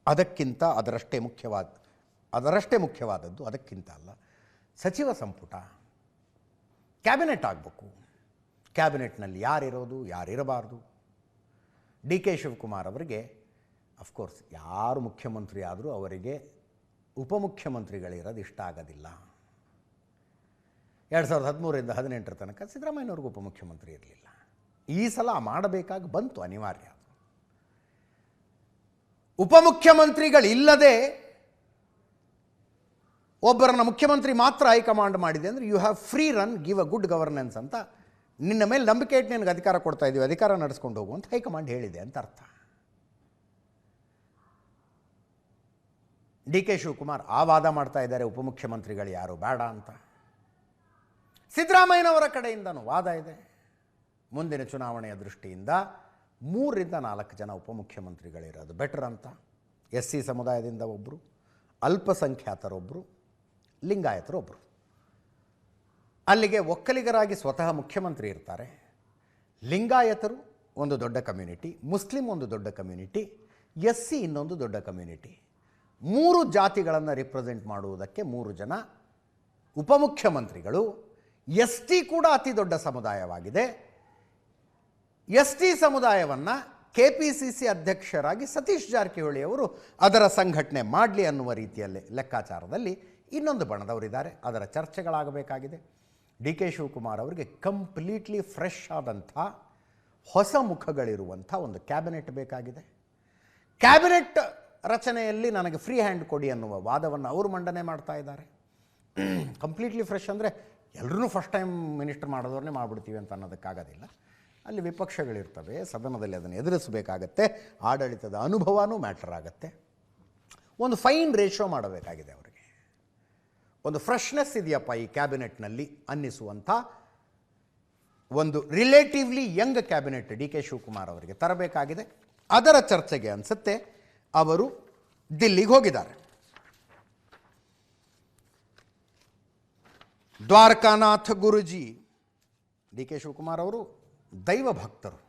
ಅದಕ್ಕಿಂತ ಅದರಷ್ಟೇ ಮುಖ್ಯವಾದದ್ದು, ಅದಕ್ಕಿಂತ ಅಲ್ಲ, ಸಚಿವ ಸಂಪುಟ ಕ್ಯಾಬಿನೆಟ್ ಆಗಬೇಕು. ಕ್ಯಾಬಿನೆಟ್ನಲ್ಲಿ ಯಾರಿರೋದು, ಯಾರಿರಬಾರ್ದು. DK ಶಿವಕುಮಾರ್ ಅವರಿಗೆ ಅಫ್ಕೋರ್ಸ್ ಯಾರು ಮುಖ್ಯಮಂತ್ರಿ ಆದರೂ ಅವರಿಗೆ ಉಪಮುಖ್ಯಮಂತ್ರಿಗಳಿರೋದು ಇಷ್ಟ ಆಗೋದಿಲ್ಲ. 2013ರಿಂದ 2018 ತನಕ ಸಿದ್ದರಾಮಯ್ಯನವ್ರಿಗೂ ಉಪಮುಖ್ಯಮಂತ್ರಿ ಇರಲಿಲ್ಲ. ಈ ಸಲ ಮಾಡಬೇಕಾಗಿ ಬಂತು, ಅನಿವಾರ್ಯ. ಉಪಮುಖ್ಯಮಂತ್ರಿಗಳಿಲ್ಲದೆ ಒಬ್ಬರನ್ನ ಮುಖ್ಯಮಂತ್ರಿ ಮಾತ್ರ ಹೈಕಮಾಂಡ್ ಮಾಡಿದೆ ಅಂದರೆ you have free run, give a good governance ಅಂತ, ನಿನ್ನ ಮೇಲೆ ನಂಬಿಕೆ ಇಟ್ಟು ನಿನಗೆ ಅಧಿಕಾರ ಕೊಡ್ತಾ ಇದ್ದೀವಿ, ಅಧಿಕಾರ ನಡೆಸ್ಕೊಂಡು ಹೋಗು ಅಂತ ಹೈಕಮಾಂಡ್ ಹೇಳಿದೆ ಅಂತ ಅರ್ಥ. DK ಶಿವಕುಮಾರ್ ಆ ವಾದ ಮಾಡ್ತಾ ಇದ್ದಾರೆ, ಉಪಮುಖ್ಯಮಂತ್ರಿಗಳು ಯಾರು ಬೇಡ ಅಂತ. ಸಿದ್ದರಾಮಯ್ಯನವರ ಕಡೆಯಿಂದನೂ ವಾದ ಇದೆ. ಮುಂದಿನ ಚುನಾವಣೆಯ ದೃಷ್ಟಿಯಿಂದ 3ರಿಂದ 4 ಜನ ಉಪಮುಖ್ಯಮಂತ್ರಿಗಳಿರೋದು ಬೆಟರ್ ಅಂತ. SC ಸಮುದಾಯದಿಂದ ಒಬ್ಬರು, ಅಲ್ಪಸಂಖ್ಯಾತರೊಬ್ಬರು, ಲಿಂಗಾಯತರೊಬ್ಬರು. ಅಲ್ಲಿಗೆ ಒಕ್ಕಲಿಗರಾಗಿ ಸ್ವತಃ ಮುಖ್ಯಮಂತ್ರಿ ಇರ್ತಾರೆ. ಲಿಂಗಾಯತರು ಒಂದು ದೊಡ್ಡ ಕಮ್ಯುನಿಟಿ, ಮುಸ್ಲಿಂ ಒಂದು ದೊಡ್ಡ ಕಮ್ಯುನಿಟಿ, SC ಇನ್ನೊಂದು ದೊಡ್ಡ ಕಮ್ಯುನಿಟಿ. 3 ಜಾತಿಗಳನ್ನು ರಿಪ್ರೆಸೆಂಟ್ ಮಾಡುವುದಕ್ಕೆ 3 ಜನ ಉಪಮುಖ್ಯಮಂತ್ರಿಗಳು. ST ಕೂಡ ಅತಿ ದೊಡ್ಡ ಸಮುದಾಯವಾಗಿದೆ. ST ಸಮುದಾಯವನ್ನು KPCC ಅಧ್ಯಕ್ಷರಾಗಿ ಸತೀಶ್ ಜಾರಕಿಹೊಳಿ ಅವರು ಅದರ ಸಂಘಟನೆ ಮಾಡಲಿ ಅನ್ನುವ ರೀತಿಯಲ್ಲಿ ಲೆಕ್ಕಾಚಾರದಲ್ಲಿ ಇನ್ನೊಂದು ಬಣದವರಿದ್ದಾರೆ. ಅದರ ಚರ್ಚೆಗಳಾಗಬೇಕಾಗಿದೆ. DK ಶಿವಕುಮಾರ್ ಅವರಿಗೆ ಕಂಪ್ಲೀಟ್ಲಿ ಫ್ರೆಶ್ ಆದಂಥ ಹೊಸ ಮುಖಗಳಿರುವಂಥ ಒಂದು ಕ್ಯಾಬಿನೆಟ್ ಬೇಕಾಗಿದೆ. ಕ್ಯಾಬಿನೆಟ್ ರಚನೆಯಲ್ಲಿ ನನಗೆ ಫ್ರೀ ಹ್ಯಾಂಡ್ ಕೊಡಿ ಅನ್ನುವ ವಾದವನ್ನು ಅವರು ಮಂಡನೆ ಮಾಡ್ತಾ ಇದ್ದಾರೆ. ಕಂಪ್ಲೀಟ್ಲಿ ಫ್ರೆಶ್ ಅಂದರೆ ಎಲ್ಲರೂ ಫಸ್ಟ್ ಟೈಮ್ ಮಿನಿಸ್ಟರ್ ಮಾಡೋದವ್ರನ್ನೇ ಮಾಡಿಬಿಡ್ತೀವಿ ಅಂತ ಅನ್ನೋದಕ್ಕಾಗೋದಿಲ್ಲ. ಅಲ್ಲಿ ವಿಪಕ್ಷಗಳಿರ್ತವೆ, ಸದನದಲ್ಲಿ ಅದನ್ನು ಎದುರಿಸಬೇಕಾಗತ್ತೆ, ಆಡಳಿತದ ಅನುಭವನೂ ಮ್ಯಾಟರ್ ಆಗುತ್ತೆ. ಒಂದು ಫೈನ್ ರೇಷೋ ಮಾಡಬೇಕಾಗಿದೆ ಅವರಿಗೆ. ಒಂದು ಫ್ರೆಶ್ನೆಸ್ ಇದೆಯಪ್ಪ ಈ ಕ್ಯಾಬಿನೆಟ್ನಲ್ಲಿ ಅನ್ನಿಸುವಂಥ ಒಂದು relatively Young cabinet DK Shivakumar ಅವರಿಗೆ ತರಬೇಕಾಗಿದೆ. ಅದರ ಚರ್ಚೆಗೆ ಅನಿಸುತ್ತೆ ಅವರು ದಿಲ್ಲಿಗೆ ಹೋಗಿದ್ದಾರೆ. ದ್ವಾರಕಾನಾಥ ಗುರುಜಿ, DK ಶಿವಕುಮಾರ್ ಅವರು ದೈವ ಭಕ್ತರು.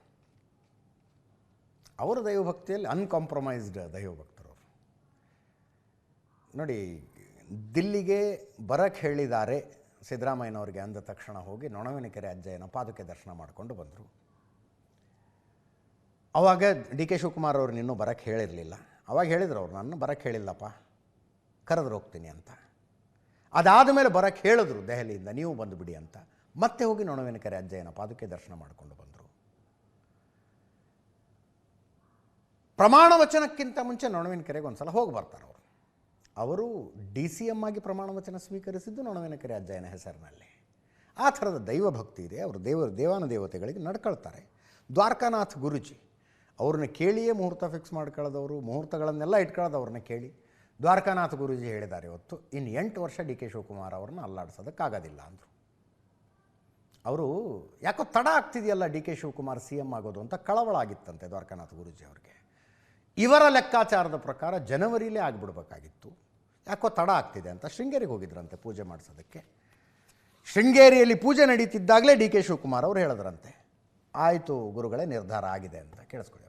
ಅವರ ದೈವಭಕ್ತಿಯಲ್ಲಿ ಅನ್ಕಾಂಪ್ರಮೈಸ್ಡ್ ದೈವಭಕ್ತರು. ನೋಡಿ, ದಿಲ್ಲಿಗೆ ಬರಕ್ಕೆ ಹೇಳಿದ್ದಾರೆ ಸಿದ್ದರಾಮಯ್ಯನವ್ರಿಗೆ ಅಂದ ತಕ್ಷಣ ಹೋಗಿ ನೊಣವಿನಕೆರೆ ಅಜ್ಜಯ್ಯನ ಪಾದುಕೆ ದರ್ಶನ ಮಾಡಿಕೊಂಡು ಬಂದರು. ಆವಾಗ DK ಶಿವಕುಮಾರ್ ಅವ್ರನ್ನ ಇನ್ನೂ ಬರಕ್ಕೆ ಹೇಳಿರಲಿಲ್ಲ. ಅವಾಗ ಹೇಳಿದ್ರು ಅವ್ರು, ನನ್ನ ಬರಕ್ಕೆ ಹೇಳಿಲ್ಲಪ್ಪ, ಕರೆದ್ರು ಹೋಗ್ತೀನಿ ಅಂತ. ಅದಾದ ಮೇಲೆ ಬರಕ್ಕೆ ಹೇಳಿದ್ರು ದೆಹಲಿಯಿಂದ, ನೀವು ಬಂದುಬಿಡಿ ಅಂತ. ಮತ್ತೆ ಹೋಗಿ ನೊಣವಿನಕೆರೆ ಅಜ್ಜಯ್ಯನ ಪಾದುಕೆ ದರ್ಶನ ಮಾಡಿಕೊಂಡು ಬಂದರು. ಪ್ರಮಾಣ ವಚನಕ್ಕಿಂತ ಮುಂಚೆ ನೊಣವಿನಕೆರೆಗೆ ಒಂದು ಸಲ ಹೋಗಿ ಬರ್ತಾರೆ ಅವರು. ಅವರು DCM ಆಗಿ ಪ್ರಮಾಣ ವಚನ ಸ್ವೀಕರಿಸಿದ್ದು ನೊಣವಿನಕೆರೆ ಅಜ್ಜಯ್ಯನ ಹೆಸರಿನಲ್ಲಿ. ಆ ಥರದ ದೈವಭಕ್ತಿ ಇದೆ. ಅವರು ದೇವಾನ ದೇವತೆಗಳಿಗೆ ನಡ್ಕೊಳ್ತಾರೆ. ದ್ವಾರಕಾನಾಥ್ ಗುರುಜಿ ಅವ್ರನ್ನ ಕೇಳಿಯೇ ಮುಹೂರ್ತ ಫಿಕ್ಸ್ ಮಾಡ್ಕೊಳ್ಳೋದವರು, ಮುಹೂರ್ತಗಳನ್ನೆಲ್ಲ ಇಟ್ಕೊಳ್ಳೋದವ್ರನ್ನ ಕೇಳಿ. ದ್ವಾರಕಾನಾಥ್ ಗುರೂಜಿ ಹೇಳಿದ್ದಾರೆ, ಇವತ್ತು ಇನ್ನು 8 ವರ್ಷ DK ಶಿವಕುಮಾರ್ ಅವ್ರನ್ನ ಅಲ್ಲಾಡಿಸೋದಕ್ಕಾಗೋದಿಲ್ಲ ಅಂದರು. ಅವರು ಯಾಕೋ ತಡ ಆಗ್ತಿದೆಯಲ್ಲ DK ಶಿವಕುಮಾರ್ CM ಆಗೋದು ಅಂತ ಕಳವಳ ಆಗಿತ್ತಂತೆ ದ್ವಾರಕಾನಾಥ್ ಗುರೂಜಿ ಅವ್ರಿಗೆ. ಇವರ ಲೆಕ್ಕಾಚಾರದ ಪ್ರಕಾರ ಜನವರಿಲೇ ಆಗಿಬಿಡ್ಬೇಕಾಗಿತ್ತು, ಯಾಕೋ ತಡ ಆಗ್ತಿದೆ ಅಂತ ಶೃಂಗೇರಿಗೆ ಹೋಗಿದ್ರಂತೆ ಪೂಜೆ ಮಾಡಿಸೋದಕ್ಕೆ. ಶೃಂಗೇರಿಯಲ್ಲಿ ಪೂಜೆ ನಡೀತಿದ್ದಾಗಲೇ ಡಿ ಕೆ ಶಿವಕುಮಾರ್ ಅವರು ಹೇಳಿದ್ರಂತೆ, ಆಯಿತು ಗುರುಗಳೇ, ನಿರ್ಧಾರ ಆಗಿದೆ ಅಂತ. ಕೇಳಿಸ್ಕೊಳ್ಳಿ.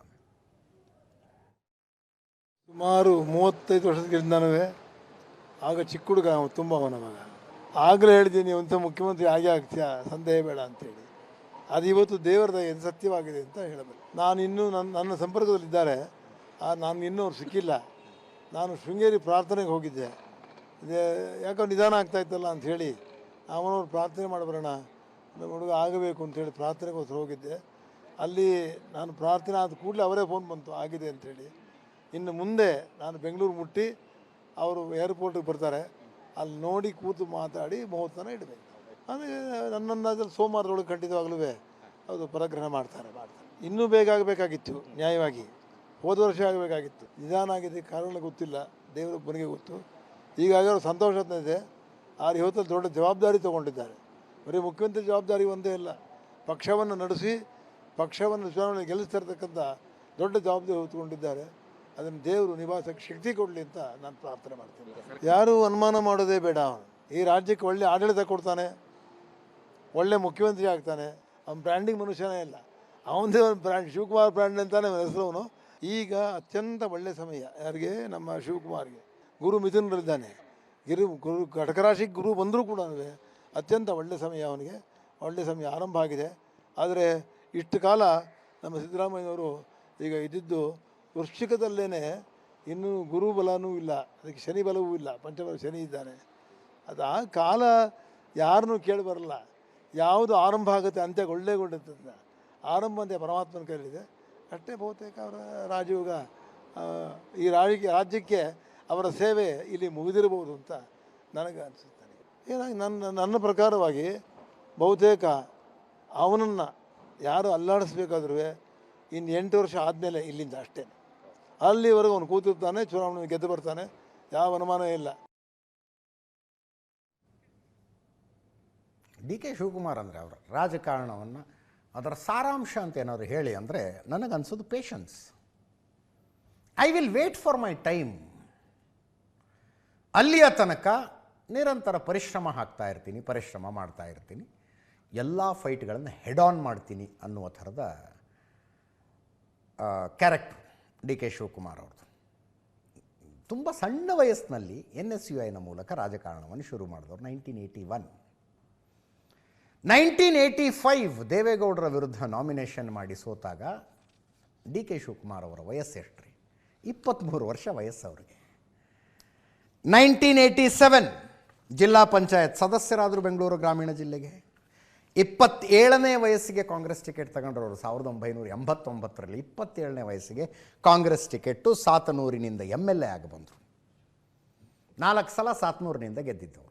ಸುಮಾರು 35 ವರ್ಷಗಳಿಂದನೂ ಆಗ ಚಿಕ್ಕ ಹುಡುಗ ತುಂಬ ಅವನ ಮಗ. ಆಗಲೇ ಹೇಳಿದ್ದೀನಿ ಒಂಥ ಮುಖ್ಯಮಂತ್ರಿ ಆಗೇ ಆಗ್ತೀಯ, ಸಂದೇಹ ಬೇಡ ಅಂತೇಳಿ. ಅದು ಇವತ್ತು ದೇವರ ದಯೆಯಿಂದ ಸತ್ಯವಾಗಿದೆ ಅಂತ ಹೇಳಬೇಕು. ನಾನು ಇನ್ನೂ ನನ್ನ ಸಂಪರ್ಕದಲ್ಲಿದ್ದಾರೆ, ನಾನು ಇನ್ನೂ ಅವ್ರು ಸಿಕ್ಕಿಲ್ಲ. ನಾನು ಶೃಂಗೇರಿ ಪ್ರಾರ್ಥನೆಗೆ ಹೋಗಿದ್ದೆ, ಯಾಕೋ ನಿಧಾನ ಆಗ್ತಾಯಿತ್ತಲ್ಲ ಅಂಥೇಳಿ ಅವನವ್ರು ಪ್ರಾರ್ಥನೆ ಮಾಡಿ ಬರೋಣ, ನಮ್ಮ ಹುಡುಗ ಆಗಬೇಕು ಅಂಥೇಳಿ ಪ್ರಾರ್ಥನೆಗೋಸ್ಕರ ಹೋಗಿದ್ದೆ. ಅಲ್ಲಿ ನಾನು ಪ್ರಾರ್ಥನೆ ಆದ ಕೂಡಲೇ ಅವರೇ ಫೋನ್ ಬಂತು ಆಗಿದೆ ಅಂಥೇಳಿ. ಇನ್ನು ಮುಂದೆ ನಾನು ಬೆಂಗಳೂರು ಮುಟ್ಟಿ ಅವರು ಏರ್ಪೋರ್ಟಿಗೆ ಬರ್ತಾರೆ, ಅಲ್ಲಿ ನೋಡಿ ಕೂತು ಮಾತಾಡಿ ಮುಹೂರ್ತನ ಇಡಬೇಕು. ಅಂದರೆ ನನ್ನಂದಾಜಲ್ಲಿ ಸೋಮವಾರದೊಳಗೆ ಖಂಡಿತವಾಗಲೂ ಅದು ಪರಗ್ರಹ ಮಾಡ್ತಾರೆ. ಇನ್ನೂ ಬೇಗ ಆಗಬೇಕಾಗಿತ್ತು, ನ್ಯಾಯವಾಗಿ ಹೋದ ವರ್ಷ ಆಗಬೇಕಾಗಿತ್ತು. ನಿಧಾನ ಆಗಿದೆ, ಕಾರಣ ಗೊತ್ತಿಲ್ಲ, ದೇವರೊಬ್ಬನಿಗೆ ಗೊತ್ತು. ಹೀಗಾಗಿ ಅವರು ಸಂತೋಷ ಇದೆ. ಆರು ಇವತ್ತಲ್ಲಿ ದೊಡ್ಡ ಜವಾಬ್ದಾರಿ ತೊಗೊಂಡಿದ್ದಾರೆ. ಬರೀ ಮುಖ್ಯಮಂತ್ರಿ ಜವಾಬ್ದಾರಿ ಒಂದೇ ಇಲ್ಲ, ಪಕ್ಷವನ್ನು ನಡೆಸಿ ಪಕ್ಷವನ್ನು ಚುನಾವಣೆ ಗೆಲ್ಲಿಸ್ತಿರ್ತಕ್ಕಂಥ ದೊಡ್ಡ ಜವಾಬ್ದಾರಿ ಹೊತ್ತುಕೊಂಡಿದ್ದಾರೆ. ಅದನ್ನು ದೇವರು ನಿಭಾಯಿಸೋಕ್ಕೆ ಶಕ್ತಿ ಕೊಡಲಿ ಅಂತ ನಾನು ಪ್ರಾರ್ಥನೆ ಮಾಡ್ತೀನಿ. ಯಾರೂ ಅನುಮಾನ ಮಾಡೋದೇ ಬೇಡ. ಈ ರಾಜ್ಯಕ್ಕೆ ಒಳ್ಳೆ ಆಡಳಿತ ಕೊಡ್ತಾನೆ, ಒಳ್ಳೆ ಮುಖ್ಯಮಂತ್ರಿ ಆಗ್ತಾನೆ. ಅವನ ಬ್ರ್ಯಾಂಡಿಂಗ್ ಮನುಷ್ಯನೇ ಇಲ್ಲ, ಅವನದೇ ಒಂದು ಬ್ರ್ಯಾಂಡ್, ಶಿವಕುಮಾರ್ ಬ್ರ್ಯಾಂಡ್ ಅಂತಾನೆ ಹೆಸರು. ಅವನು ಈಗ ಅತ್ಯಂತ ಒಳ್ಳೆಯ ಸಮಯ ಯಾರಿಗೆ, ನಮ್ಮ ಶಿವಕುಮಾರ್ಗೆ. ಗುರು ಮಿಥುನರಿದ್ದಾನೆ, ಗುರು ಕಟಕರಾಶಿಗೆ ಗುರು ಬಂದರೂ ಕೂಡ ಅತ್ಯಂತ ಒಳ್ಳೆಯ ಸಮಯ ಅವನಿಗೆ. ಒಳ್ಳೆಯ ಸಮಯ ಆರಂಭ ಆಗಿದೆ. ಆದರೆ ಇಷ್ಟು ಕಾಲ ನಮ್ಮ ಸಿದ್ದರಾಮಯ್ಯನವರು ಈಗ ಇದ್ದಿದ್ದು ವೃಶ್ಚಿಕದಲ್ಲೇ, ಇನ್ನೂ ಗುರು ಬಲನೂ ಇಲ್ಲ, ಅದಕ್ಕೆ ಶನಿ ಬಲವೂ ಇಲ್ಲ, ಪಂಚಬಲ ಶನಿ ಇದ್ದಾನೆ. ಅದು ಆ ಕಾಲ ಯಾರನ್ನೂ ಕೇಳಿ ಬರಲ್ಲ. ಯಾವುದು ಆರಂಭ ಆಗುತ್ತೆ ಅಂತ್ಯ ಒಳ್ಳೆಗೊಳ್ಳುತ್ತದೆ. ಆರಂಭ ಅಂತ ಪರಮಾತ್ಮನ ಕೈಲಿದೆ. ಅಷ್ಟೇ ಬಹುತೇಕ ಅವರ ರಾಜಯೋಗ, ಈ ರಾಜ್ಯಕ್ಕೆ ಅವರ ಸೇವೆ ಇಲ್ಲಿ ಮುಗಿದಿರಬಹುದು ಅಂತ ನನಗೆ ಅನಿಸುತ್ತಾನೆ. ಏನಾಗಿ ನನ್ನ ಪ್ರಕಾರವಾಗಿ ಬಹುತೇಕ ಅವನನ್ನು ಯಾರು ಅಲ್ಲಾಡಿಸ್ಬೇಕಾದ್ರೂ ಇನ್ನು 8 ವರ್ಷ ಆದಮೇಲೆ ಇಲ್ಲಿಂದ ಅಷ್ಟೇ. ಅಲ್ಲಿವರೆಗೂ ಅವನು ಕೂತಿರ್ತಾನೆ, ಚುನಾವಣೆ ಗೆದ್ದು ಬರ್ತಾನೆ, ಯಾವ ಅನುಮಾನ ಇಲ್ಲ. ಡಿ ಕೆ ಶಿವಕುಮಾರ್ ಅಂದರೆ ಅವರ ರಾಜಕಾರಣವನ್ನು ಅದರ ಸಾರಾಂಶ ಅಂತ ಏನಾದ್ರು ಹೇಳಿ ಅಂದರೆ ನನಗನ್ಸೋದು patience. I will wait for my time. ಅಲ್ಲಿಯ ತನಕ ನಿರಂತರ ಪರಿಶ್ರಮ ಹಾಕ್ತಾ ಇರ್ತೀನಿ, ಪರಿಶ್ರಮ ಮಾಡ್ತಾ ಇರ್ತೀನಿ, ಎಲ್ಲ ಫೈಟ್ಗಳನ್ನು ಹೆಡ್ ಆನ್ ಮಾಡ್ತೀನಿ ಅನ್ನುವ ಥರದ ಕ್ಯಾರೆಕ್ಟರ್ ಡಿ ಕೆ ಶಿವಕುಮಾರ್ ಅವ್ರದ್ದು. ತುಂಬ ಸಣ್ಣ ವಯಸ್ಸಿನಲ್ಲಿ NSUIನ ಮೂಲಕ ರಾಜಕಾರಣವನ್ನು ಶುರು ಮಾಡಿದವರು 1981. 1985 ದೇವೇಗೌಡರ ವಿರುದ್ಧ ನಾಮಿನೇಷನ್ ಮಾಡಿ ಸೋತಾಗ ಡಿ ಕೆ ಶಿವಕುಮಾರ್ ಅವರ ವಯಸ್ಸು ಎಷ್ಟು ರೀ? 23 ವರ್ಷ ವಯಸ್ಸು ಅವರಿಗೆ. 1987 ಜಿಲ್ಲಾ ಪಂಚಾಯತ್ ಸದಸ್ಯರಾದರು ಬೆಂಗಳೂರು ಗ್ರಾಮೀಣ ಜಿಲ್ಲೆಗೆ. 27ನೇ ವಯಸ್ಸಿಗೆ ಕಾಂಗ್ರೆಸ್ ಟಿಕೆಟ್ ತಗೊಂಡ್ರವರು 1989ರಲ್ಲಿ. 27ನೇ ವಯಸ್ಸಿಗೆ ಕಾಂಗ್ರೆಸ್ ಟಿಕೆಟ್ಟು ಸಾತನೂರಿನಿಂದ MLA ಆಗಿ ಬಂದರು. 4 ಸಲ ಸಾತನೂರಿನಿಂದ ಗೆದ್ದಿದ್ದವರು.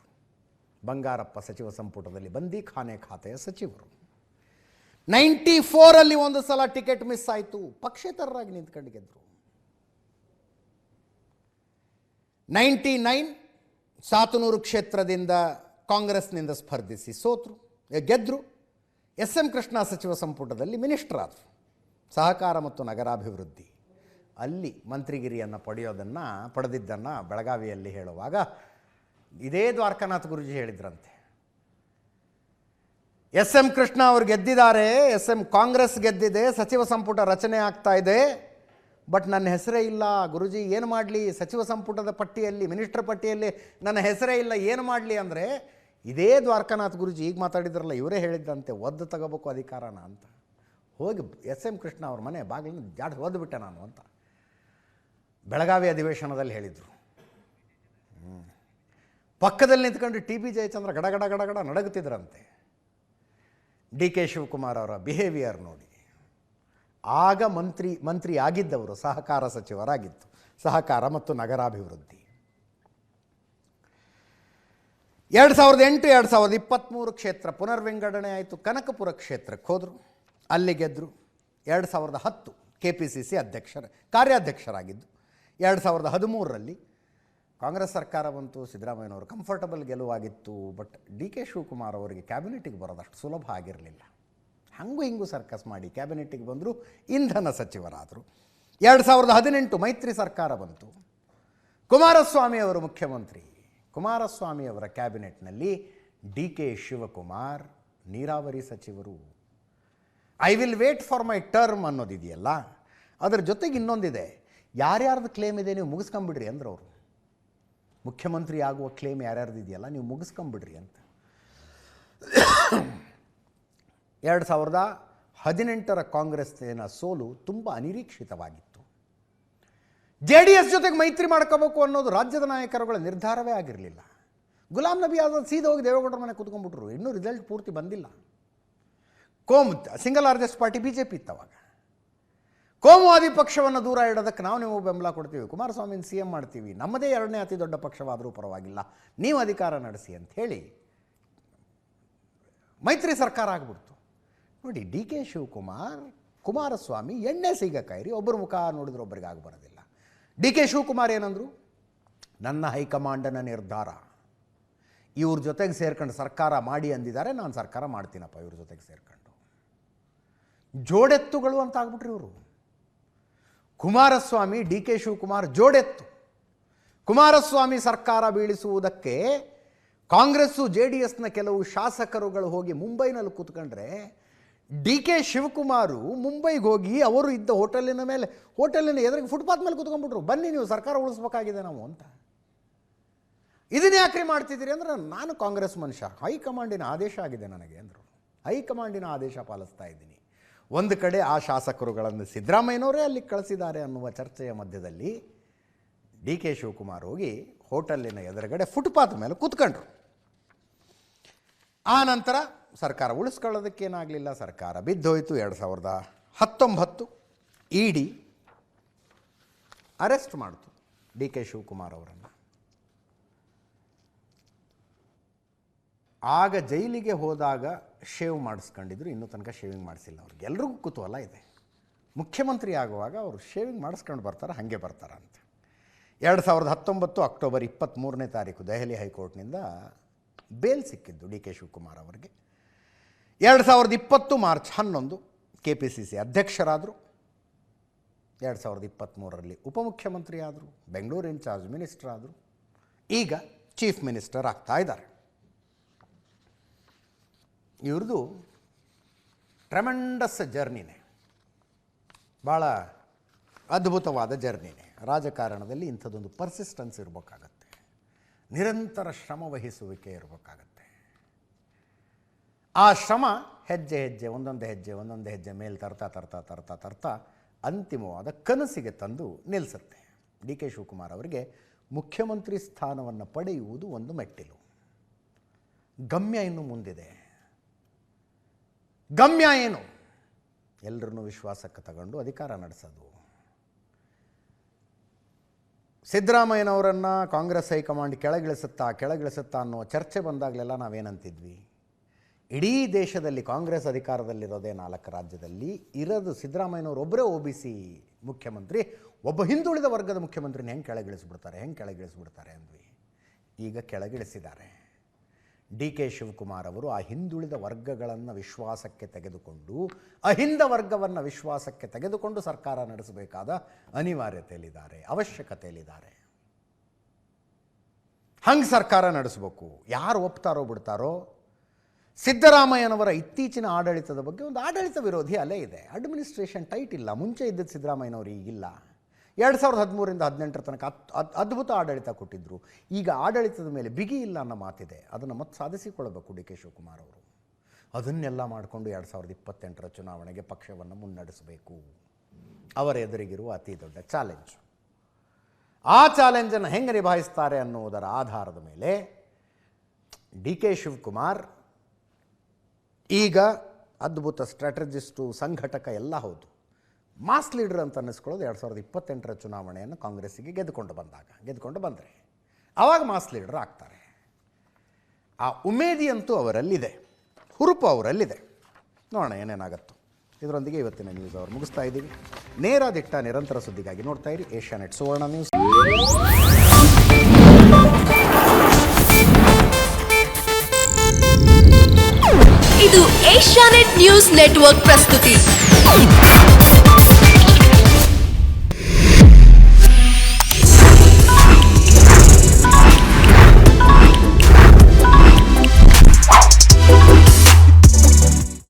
ಬಂಗಾರಪ್ಪ ಸಚಿವ ಸಂಪುಟದಲ್ಲಿ ಬಂದೀಖಾನೆ ಖಾತೆಯ ಸಚಿವರು. 94ರಲ್ಲಿ ಒಂದು ಸಲ ಟಿಕೆಟ್ ಮಿಸ್ ಆಯಿತು, ಪಕ್ಷೇತರರಾಗಿ ನಿಂತ್ಕೊಂಡು ಗೆದ್ದರು. 99 ಸಾತನೂರು ಕ್ಷೇತ್ರದಿಂದ ಕಾಂಗ್ರೆಸ್ನಿಂದ ಸ್ಪರ್ಧಿಸಿ ಗೆದ್ದರು. SM ಕೃಷ್ಣ ಸಚಿವ ಸಂಪುಟದಲ್ಲಿ ಮಿನಿಸ್ಟರ್ ಆದರು, ಸಹಕಾರ ಮತ್ತು ನಗರಾಭಿವೃದ್ಧಿ. ಅಲ್ಲಿ ಮಂತ್ರಿಗಿರಿಯನ್ನು ಪಡೆದಿದ್ದನ್ನು ಬೆಳಗಾವಿಯಲ್ಲಿ ಹೇಳುವಾಗ ಇದೇ ದ್ವಾರಕಾನಾಥ್ ಗುರೂಜಿ ಹೇಳಿದ್ರಂತೆ, SM ಕೃಷ್ಣ ಅವರು ಗೆದ್ದಿದ್ದಾರೆ, ಕಾಂಗ್ರೆಸ್ ಗೆದ್ದಿದೆ, ಸಚಿವ ಸಂಪುಟ ರಚನೆ ಆಗ್ತಾ ಇದೆ, ಬಟ್ ನನ್ನ ಹೆಸರೇ ಇಲ್ಲ ಗುರೂಜಿ, ಏನು ಮಾಡಲಿ? ಸಚಿವ ಸಂಪುಟದ ಪಟ್ಟಿಯಲ್ಲಿ, ಮಿನಿಸ್ಟರ್ ಪಟ್ಟಿಯಲ್ಲಿ ನನ್ನ ಹೆಸರೇ ಇಲ್ಲ, ಏನು ಮಾಡಲಿ? ಅಂದರೆ ಇದೇ ದ್ವಾರಕಾನಾಥ್ ಗುರೂಜಿ ಈಗ ಮಾತಾಡಿದ್ರಲ್ಲ, ಇವರೇ ಹೇಳಿದ್ದಂತೆ, ಒದ್ದು ತಗೋಬೇಕು ಅಧಿಕಾರನ ಅಂತ. ಹೋಗಿ SM ಕೃಷ್ಣ ಅವ್ರ ಮನೆ ಬಾಗಿಲನ್ನು ಓದ್ಬಿಟ್ಟೆ ನಾನು ಅಂತ ಬೆಳಗಾವಿ ಅಧಿವೇಶನದಲ್ಲಿ ಹೇಳಿದರು. ಪಕ್ಕದಲ್ಲಿ ನಿಂತ್ಕೊಂಡು TB ಜಯಚಂದ್ರ ಗಡಗಡ ಗಡಗಡ ನಡಗುತ್ತಿದ್ರಂತೆ. ಡಿ ಕೆ ಶಿವಕುಮಾರ್ ಅವರ ಬಿಹೇವಿಯರ್ ನೋಡಿ. ಆಗ ಮಂತ್ರಿ ಆಗಿದ್ದವರು ಸಹಕಾರ ಸಚಿವರಾಗಿತ್ತು, ಸಹಕಾರ ಮತ್ತು ನಗರಾಭಿವೃದ್ಧಿ. 2008 2023 ಕ್ಷೇತ್ರ ಪುನರ್ವಿಂಗಡಣೆ ಆಯಿತು. ಕನಕಪುರ ಕ್ಷೇತ್ರಕ್ಕೆ ಹೋದರು, ಅಲ್ಲಿ ಗೆದ್ದರು. 2010 KPCC ಕಾರ್ಯಾಧ್ಯಕ್ಷರಾಗಿದ್ದು. 2013ರಲ್ಲಿ ಕಾಂಗ್ರೆಸ್ ಸರ್ಕಾರ ಬಂತು, ಸಿದ್ದರಾಮಯ್ಯನವರು ಕಂಫರ್ಟಬಲ್ ಗೆಲುವಾಗಿತ್ತು. ಬಟ್ ಡಿ ಕೆ ಶಿವಕುಮಾರ್ ಅವರಿಗೆ ಕ್ಯಾಬಿನೆಟಿಗೆ ಬರೋದಷ್ಟು ಸುಲಭ ಆಗಿರಲಿಲ್ಲ. ಹಂಗೂ ಹಿಂಗೂ ಸರ್ಕಸ್ ಮಾಡಿ ಕ್ಯಾಬಿನೆಟಿಗೆ ಬಂದರು, ಇಂಧನ ಸಚಿವರಾದರು. 2018 ಮೈತ್ರಿ ಸರ್ಕಾರ ಬಂತು, ಕುಮಾರಸ್ವಾಮಿ ಅವರು ಮುಖ್ಯಮಂತ್ರಿ. ಕುಮಾರಸ್ವಾಮಿ ಅವರ ಕ್ಯಾಬಿನೆಟ್ನಲ್ಲಿ ಡಿ ಕೆ ಶಿವಕುಮಾರ್ ನೀರಾವರಿ ಸಚಿವರು. I will wait for my term ಅನ್ನೋದಿದೆಯಲ್ಲ, ಅದರ ಜೊತೆಗೆ ಇನ್ನೊಂದಿದೆ, ಯಾರ್ಯಾರ್ದು ಕ್ಲೇಮ್ ಇದೆ ನೀವು ಮುಗಿಸ್ಕೊಂಬಿಡ್ರಿ ಅಂದ್ರೆ ಅವರು. ಮುಖ್ಯಮಂತ್ರಿ ಆಗುವ ಕ್ಲೇಮ್ ಯಾರ್ಯಾರ್ದು ಇದೆಯಲ್ಲ ನೀವು ಮುಗಿಸ್ಕೊಂಬಿಡ್ರಿ ಅಂತ. 2018 ಕಾಂಗ್ರೆಸ್ಸಿನ ಸೋಲು ತುಂಬ ಅನಿರೀಕ್ಷಿತವಾಗಿತ್ತು. JDS ಜೊತೆಗೆ ಮೈತ್ರಿ ಮಾಡ್ಕೋಬೇಕು ಅನ್ನೋದು ರಾಜ್ಯದ ನಾಯಕರುಗಳ ನಿರ್ಧಾರವೇ ಆಗಿರಲಿಲ್ಲ. ಗುಲಾಂ ನಬಿ ಆಜಾದ್ ಸೀದಾ ಹೋಗಿ ದೇವೇಗೌಡರ ಮನೆ ಕೂತ್ಕೊಂಡ್ಬಿಟ್ರು. ಇನ್ನೂ ರಿಸಲ್ಟ್ ಪೂರ್ತಿ ಬಂದಿಲ್ಲ. Single largest party BJP ಇತ್ತವಾಗ. ಕೋಮುವಾದಿ ಪಕ್ಷವನ್ನು ದೂರ ಇಡೋದಕ್ಕೆ ನಾವು ನೀವು ಬೆಂಬಲ ಕೊಡ್ತೀವಿ, ಕುಮಾರಸ್ವಾಮಿನ CM ಮಾಡ್ತೀವಿ, ನಮ್ಮದೇ 2ನೇ ಅತಿ ದೊಡ್ಡ ಪಕ್ಷವಾದರೂ ಪರವಾಗಿಲ್ಲ, ನೀವು ಅಧಿಕಾರ ನಡೆಸಿ ಅಂತ ಹೇಳಿ ಮೈತ್ರಿ ಸರ್ಕಾರ ಆಗ್ಬಿಡ್ತು. ನೋಡಿ, ಡಿ ಕೆ ಶಿವಕುಮಾರ್, ಕುಮಾರಸ್ವಾಮಿ ಎಣ್ಣೆ ಸಿಗಕಾಯಿರಿ, ಒಬ್ಬರ ಮುಖ ನೋಡಿದ್ರೆ ಒಬ್ಬರಿಗೆ ಬರೋದಿಲ್ಲ. ಡಿ ಕೆ ಶಿವಕುಮಾರ್ ಏನಂದರು, ನನ್ನ ಹೈಕಮಾಂಡನ ನಿರ್ಧಾರ, ಇವ್ರ ಜೊತೆಗೆ ಸೇರ್ಕೊಂಡು ಸರ್ಕಾರ ಮಾಡಿ ಅಂದಿದ್ದಾರೆ, ನಾನು ಸರ್ಕಾರ ಮಾಡ್ತೀನಪ್ಪ ಇವ್ರ ಜೊತೆಗೆ ಸೇರ್ಕೊಂಡು. ಜೋಡೆತ್ತುಗಳು ಅಂತ ಆಗ್ಬಿಟ್ರಿ ಇವರು. ಕುಮಾರಸ್ವಾಮಿ, ಡಿ ಕೆ ಶಿವಕುಮಾರ್ ಜೋಡೆತ್ತು. ಕುಮಾರಸ್ವಾಮಿ ಸರ್ಕಾರ ಬೀಳಿಸುವುದಕ್ಕೆ ಕಾಂಗ್ರೆಸ್ಸು JDSನ ಕೆಲವು ಶಾಸಕರುಗಳು ಹೋಗಿ ಮುಂಬೈನಲ್ಲಿ ಕೂತ್ಕೊಂಡ್ರೆ, ಡಿ ಕೆ ಶಿವಕುಮಾರು ಮುಂಬೈಗೆ ಹೋಗಿ ಅವರು ಇದ್ದ ಹೋಟೆಲಿನ ಎದುರಿಗೆ ಫುಟ್ಪಾತ್ ಮೇಲೆ ಕೂತ್ಕೊಂಡ್ಬಿಟ್ರು. ಬನ್ನಿ ನೀವು ಸರ್ಕಾರ ಉಳಿಸ್ಬೇಕಾಗಿದೆ ನಾವು ಅಂತ. ಇದನ್ನ ಯಾಕ್ರಿ ಮಾಡ್ತಿದ್ದೀರಿ ಅಂದ್ರೆ, ನಾನು ಕಾಂಗ್ರೆಸ್ ಮನುಷ್ಯ, ಹೈಕಮಾಂಡಿನ ಆದೇಶ ಆಗಿದೆ ನನಗೆ ಅಂದರು. ಹೈಕಮಾಂಡಿನ ಆದೇಶ ಪಾಲಿಸ್ತಾ ಇದ್ದೀನಿ. ಒಂದು ಕಡೆ ಆ ಶಾಸಕರುಗಳನ್ನು ಸಿದ್ದರಾಮಯ್ಯನವರೇ ಅಲ್ಲಿಗೆ ಕಳಿಸಿದ್ದಾರೆ ಅನ್ನುವ ಚರ್ಚೆಯ ಮಧ್ಯದಲ್ಲಿ ಡಿ ಕೆ ಶಿವಕುಮಾರ್ ಹೋಗಿ ಹೋಟೆಲಿನ ಎದುರುಗಡೆ ಫುಟ್ಪಾತ್ ಮೇಲೆ ಕೂತ್ಕೊಂಡ್ರು. ಆ ನಂತರ ಸರ್ಕಾರ ಉಳಿಸ್ಕೊಳ್ಳೋದಕ್ಕೇನಾಗಲಿಲ್ಲ, ಸರ್ಕಾರ ಬಿದ್ದೋಯ್ತು. 2019 ED ಅರೆಸ್ಟ್ ಮಾಡ್ತು ಡಿ ಕೆ ಶಿವಕುಮಾರ್ ಅವರನ್ನು. ಆಗ ಜೈಲಿಗೆ ಹೋದಾಗ ಶೇವ್ ಮಾಡಿಸ್ಕೊಂಡಿದ್ರು, ಇನ್ನೂ ತನಕ ಶೇವಿಂಗ್ ಮಾಡಿಸಿಲ್ಲ ಅವ್ರಿಗೆ. ಎಲ್ರಿಗೂ ಕುತೂಹಲ ಇದೆ, ಮುಖ್ಯಮಂತ್ರಿ ಆಗುವಾಗ ಅವರು ಶೇವಿಂಗ್ ಮಾಡಿಸ್ಕೊಂಡು ಬರ್ತಾರೆ, ಹಾಗೆ ಬರ್ತಾರ ಅಂತ. 2019 ಅಕ್ಟೋಬರ್ 23ನೇ ತಾರೀಕು ದೆಹಲಿ ಹೈಕೋರ್ಟ್ನಿಂದ ಬೇಲ್ ಸಿಕ್ಕಿದ್ದು ಡಿ ಕೆ ಶಿವಕುಮಾರ್ ಅವರಿಗೆ. 2020 ಮಾರ್ಚ್ 11 KPCC ಅಧ್ಯಕ್ಷರಾದರು. 2023ರಲ್ಲಿ ಉಪಮುಖ್ಯಮಂತ್ರಿ ಆದರು, ಬೆಂಗಳೂರು ಇನ್ಚಾರ್ಜ್ ಮಿನಿಸ್ಟರ್ ಆದರು, ಈಗ ಚೀಫ್ ಮಿನಿಸ್ಟರ್ ಆಗ್ತಾ ಇದ್ದಾರೆ. ಇವ್ರದ್ದು ಟ್ರೆಮೆಂಡಸ್ ಜರ್ನಿನೇ, ಭಾಳ ಅದ್ಭುತವಾದ ಜರ್ನಿನೇ. ರಾಜಕಾರಣದಲ್ಲಿ ಇಂಥದ್ದೊಂದು ಪರ್ಸಿಸ್ಟೆನ್ಸ್ ಇರಬೇಕಾಗತ್ತೆ, ನಿರಂತರ ಶ್ರಮ ವಹಿಸುವಿಕೆ ಇರಬೇಕಾಗತ್ತೆ. ಆ ಶ್ರಮ ಒಂದೊಂದು ಹೆಜ್ಜೆ ಮೇಲೆ ತರ್ತಾ ಅಂತಿಮವಾದ ಕನಸಿಗೆ ತಂದು ನಿಲ್ಲಿಸುತ್ತೆ. ಡಿ ಕೆ ಶಿವಕುಮಾರ್ ಅವರಿಗೆ ಮುಖ್ಯಮಂತ್ರಿ ಸ್ಥಾನವನ್ನು ಪಡೆಯುವುದು ಒಂದು ಮೆಟ್ಟಿಲು, ಗಮ್ಯ ಇನ್ನು ಮುಂದಿದೆ. ಗಮ್ಯ ಏನು? ಎಲ್ಲರನ್ನೂ ವಿಶ್ವಾಸಕ್ಕೆ ತಗೊಂಡು ಅಧಿಕಾರ ನಡೆಸೋದು. ಸಿದ್ದರಾಮಯ್ಯನವರನ್ನು ಕಾಂಗ್ರೆಸ್ ಹೈಕಮಾಂಡ್ ಕೆಳಗಿಳಿಸುತ್ತಾ ಅನ್ನೋ ಚರ್ಚೆ ಬಂದಾಗಲೆಲ್ಲ ನಾವೇನಂತಿದ್ವಿ, ಇಡೀ ದೇಶದಲ್ಲಿ ಕಾಂಗ್ರೆಸ್ ಅಧಿಕಾರದಲ್ಲಿರೋದೇ 4 ರಾಜ್ಯದಲ್ಲಿ ಇರೋದು ಸಿದ್ದರಾಮಯ್ಯನವರು ಒಬ್ಬರೇ OBC ಮುಖ್ಯಮಂತ್ರಿ, ಒಬ್ಬ ಹಿಂದುಳಿದ ವರ್ಗದ ಮುಖ್ಯಮಂತ್ರಿನ ಹೆಂಗೆ ಕೆಳಗಿಳಿಸ್ಬಿಡ್ತಾರೆ ಅಂದ್ವಿ. ಈಗ ಕೆಳಗಿಳಿಸಿದ್ದಾರೆ. ಡಿ ಕೆ ಶಿವಕುಮಾರ್ ಅವರು ಆ ಹಿಂದುಳಿದ ವರ್ಗಗಳನ್ನು ವಿಶ್ವಾಸಕ್ಕೆ ತೆಗೆದುಕೊಂಡು, ಅಹಿಂದ ವರ್ಗವನ್ನು ವಿಶ್ವಾಸಕ್ಕೆ ತೆಗೆದುಕೊಂಡು ಸರ್ಕಾರ ನಡೆಸಬೇಕಾದ ಅನಿವಾರ್ಯತೆಯಲ್ಲಿದ್ದಾರೆ, ಅವಶ್ಯಕತೆಯಲ್ಲಿದ್ದಾರೆ. ಹಂಗೆ ಸರ್ಕಾರ ನಡೆಸಬೇಕು. ಯಾರು ಒಪ್ತಾರೋ ಬಿಡ್ತಾರೋ, ಸಿದ್ದರಾಮಯ್ಯನವರ ಇತ್ತೀಚಿನ ಆಡಳಿತದ ಬಗ್ಗೆ ಒಂದು ಆಡಳಿತ ವಿರೋಧಿ ಅಲೆ ಇದೆ. ಅಡ್ಮಿನಿಸ್ಟ್ರೇಷನ್ ಟೈಟ್ ಇಲ್ಲ. ಮುಂಚೆ ಇದ್ದಿದ್ದ ಸಿದ್ದರಾಮಯ್ಯನವರು ಈಗಿಲ್ಲ. 2013ರಿಂದ 2018 ತನಕ ಅದ್ಭುತ ಆಡಳಿತ ಕೊಟ್ಟಿದ್ದರು. ಈಗ ಆಡಳಿತದ ಮೇಲೆ ಬಿಗಿ ಇಲ್ಲ ಅನ್ನೋ ಮಾತಿದೆ. ಅದನ್ನು ಮತ್ತೆ ಸಾಧಿಸಿಕೊಳ್ಳಬೇಕು ಡಿ ಕೆ ಶಿವಕುಮಾರ್ ಅವರು. ಅದನ್ನೆಲ್ಲ ಮಾಡಿಕೊಂಡು 2028ರ ಚುನಾವಣೆಗೆ ಪಕ್ಷವನ್ನು ಮುನ್ನಡೆಸಬೇಕು. ಅವರ ಎದುರಿಗಿರುವ ಅತಿ ದೊಡ್ಡ ಚಾಲೆಂಜ್. ಆ ಚಾಲೆಂಜನ್ನು ಹೆಂಗೆ ನಿಭಾಯಿಸ್ತಾರೆ ಅನ್ನುವುದರ ಆಧಾರದ ಮೇಲೆ ಡಿ ಕೆ ಶಿವಕುಮಾರ್ ಈಗ ಅದ್ಭುತ ಸ್ಟ್ರಾಟಜಿಸ್ಟು, ಸಂಘಟಕ ಎಲ್ಲ ಹೌದು. ಮಾಸ್ ಲೀಡರ್ ಅಂತ ಅನ್ನಿಸ್ಕೊಳ್ಳೋದು 2028ರ ಚುನಾವಣೆಯನ್ನು ಕಾಂಗ್ರೆಸ್ಸಿಗೆ ಗೆದ್ದುಕೊಂಡು ಬಂದರೆ ಆವಾಗ ಮಾಸ್ ಲೀಡರ್ ಆಗ್ತಾರೆ. ಆ ಉಮೇದಿಯಂತೂ ಅವರಲ್ಲಿದೆ, ಹುರುಪು ಅವರಲ್ಲಿದೆ. ನೋಡೋಣ ಏನೇನಾಗತ್ತೋ. ಇದರೊಂದಿಗೆ ಇವತ್ತಿನ ನ್ಯೂಸ್ ಅವರು ಮುಗಿಸ್ತಾ ಇದ್ದೀವಿ. ನೇರ ದಿಟ್ಟ ನಿರಂತರ ಸುದ್ದಿಗಾಗಿ ನೋಡ್ತಾ ಇರಿ ಏಷ್ಯಾನೆಟ್ ಸುವರ್ಣ ನ್ಯೂಸ್. ಇದು ಏಷ್ಯಾನೆಟ್ ನ್ಯೂಸ್ ನೆಟ್ವರ್ಕ್ ಪ್ರಸ್ತುತಿ.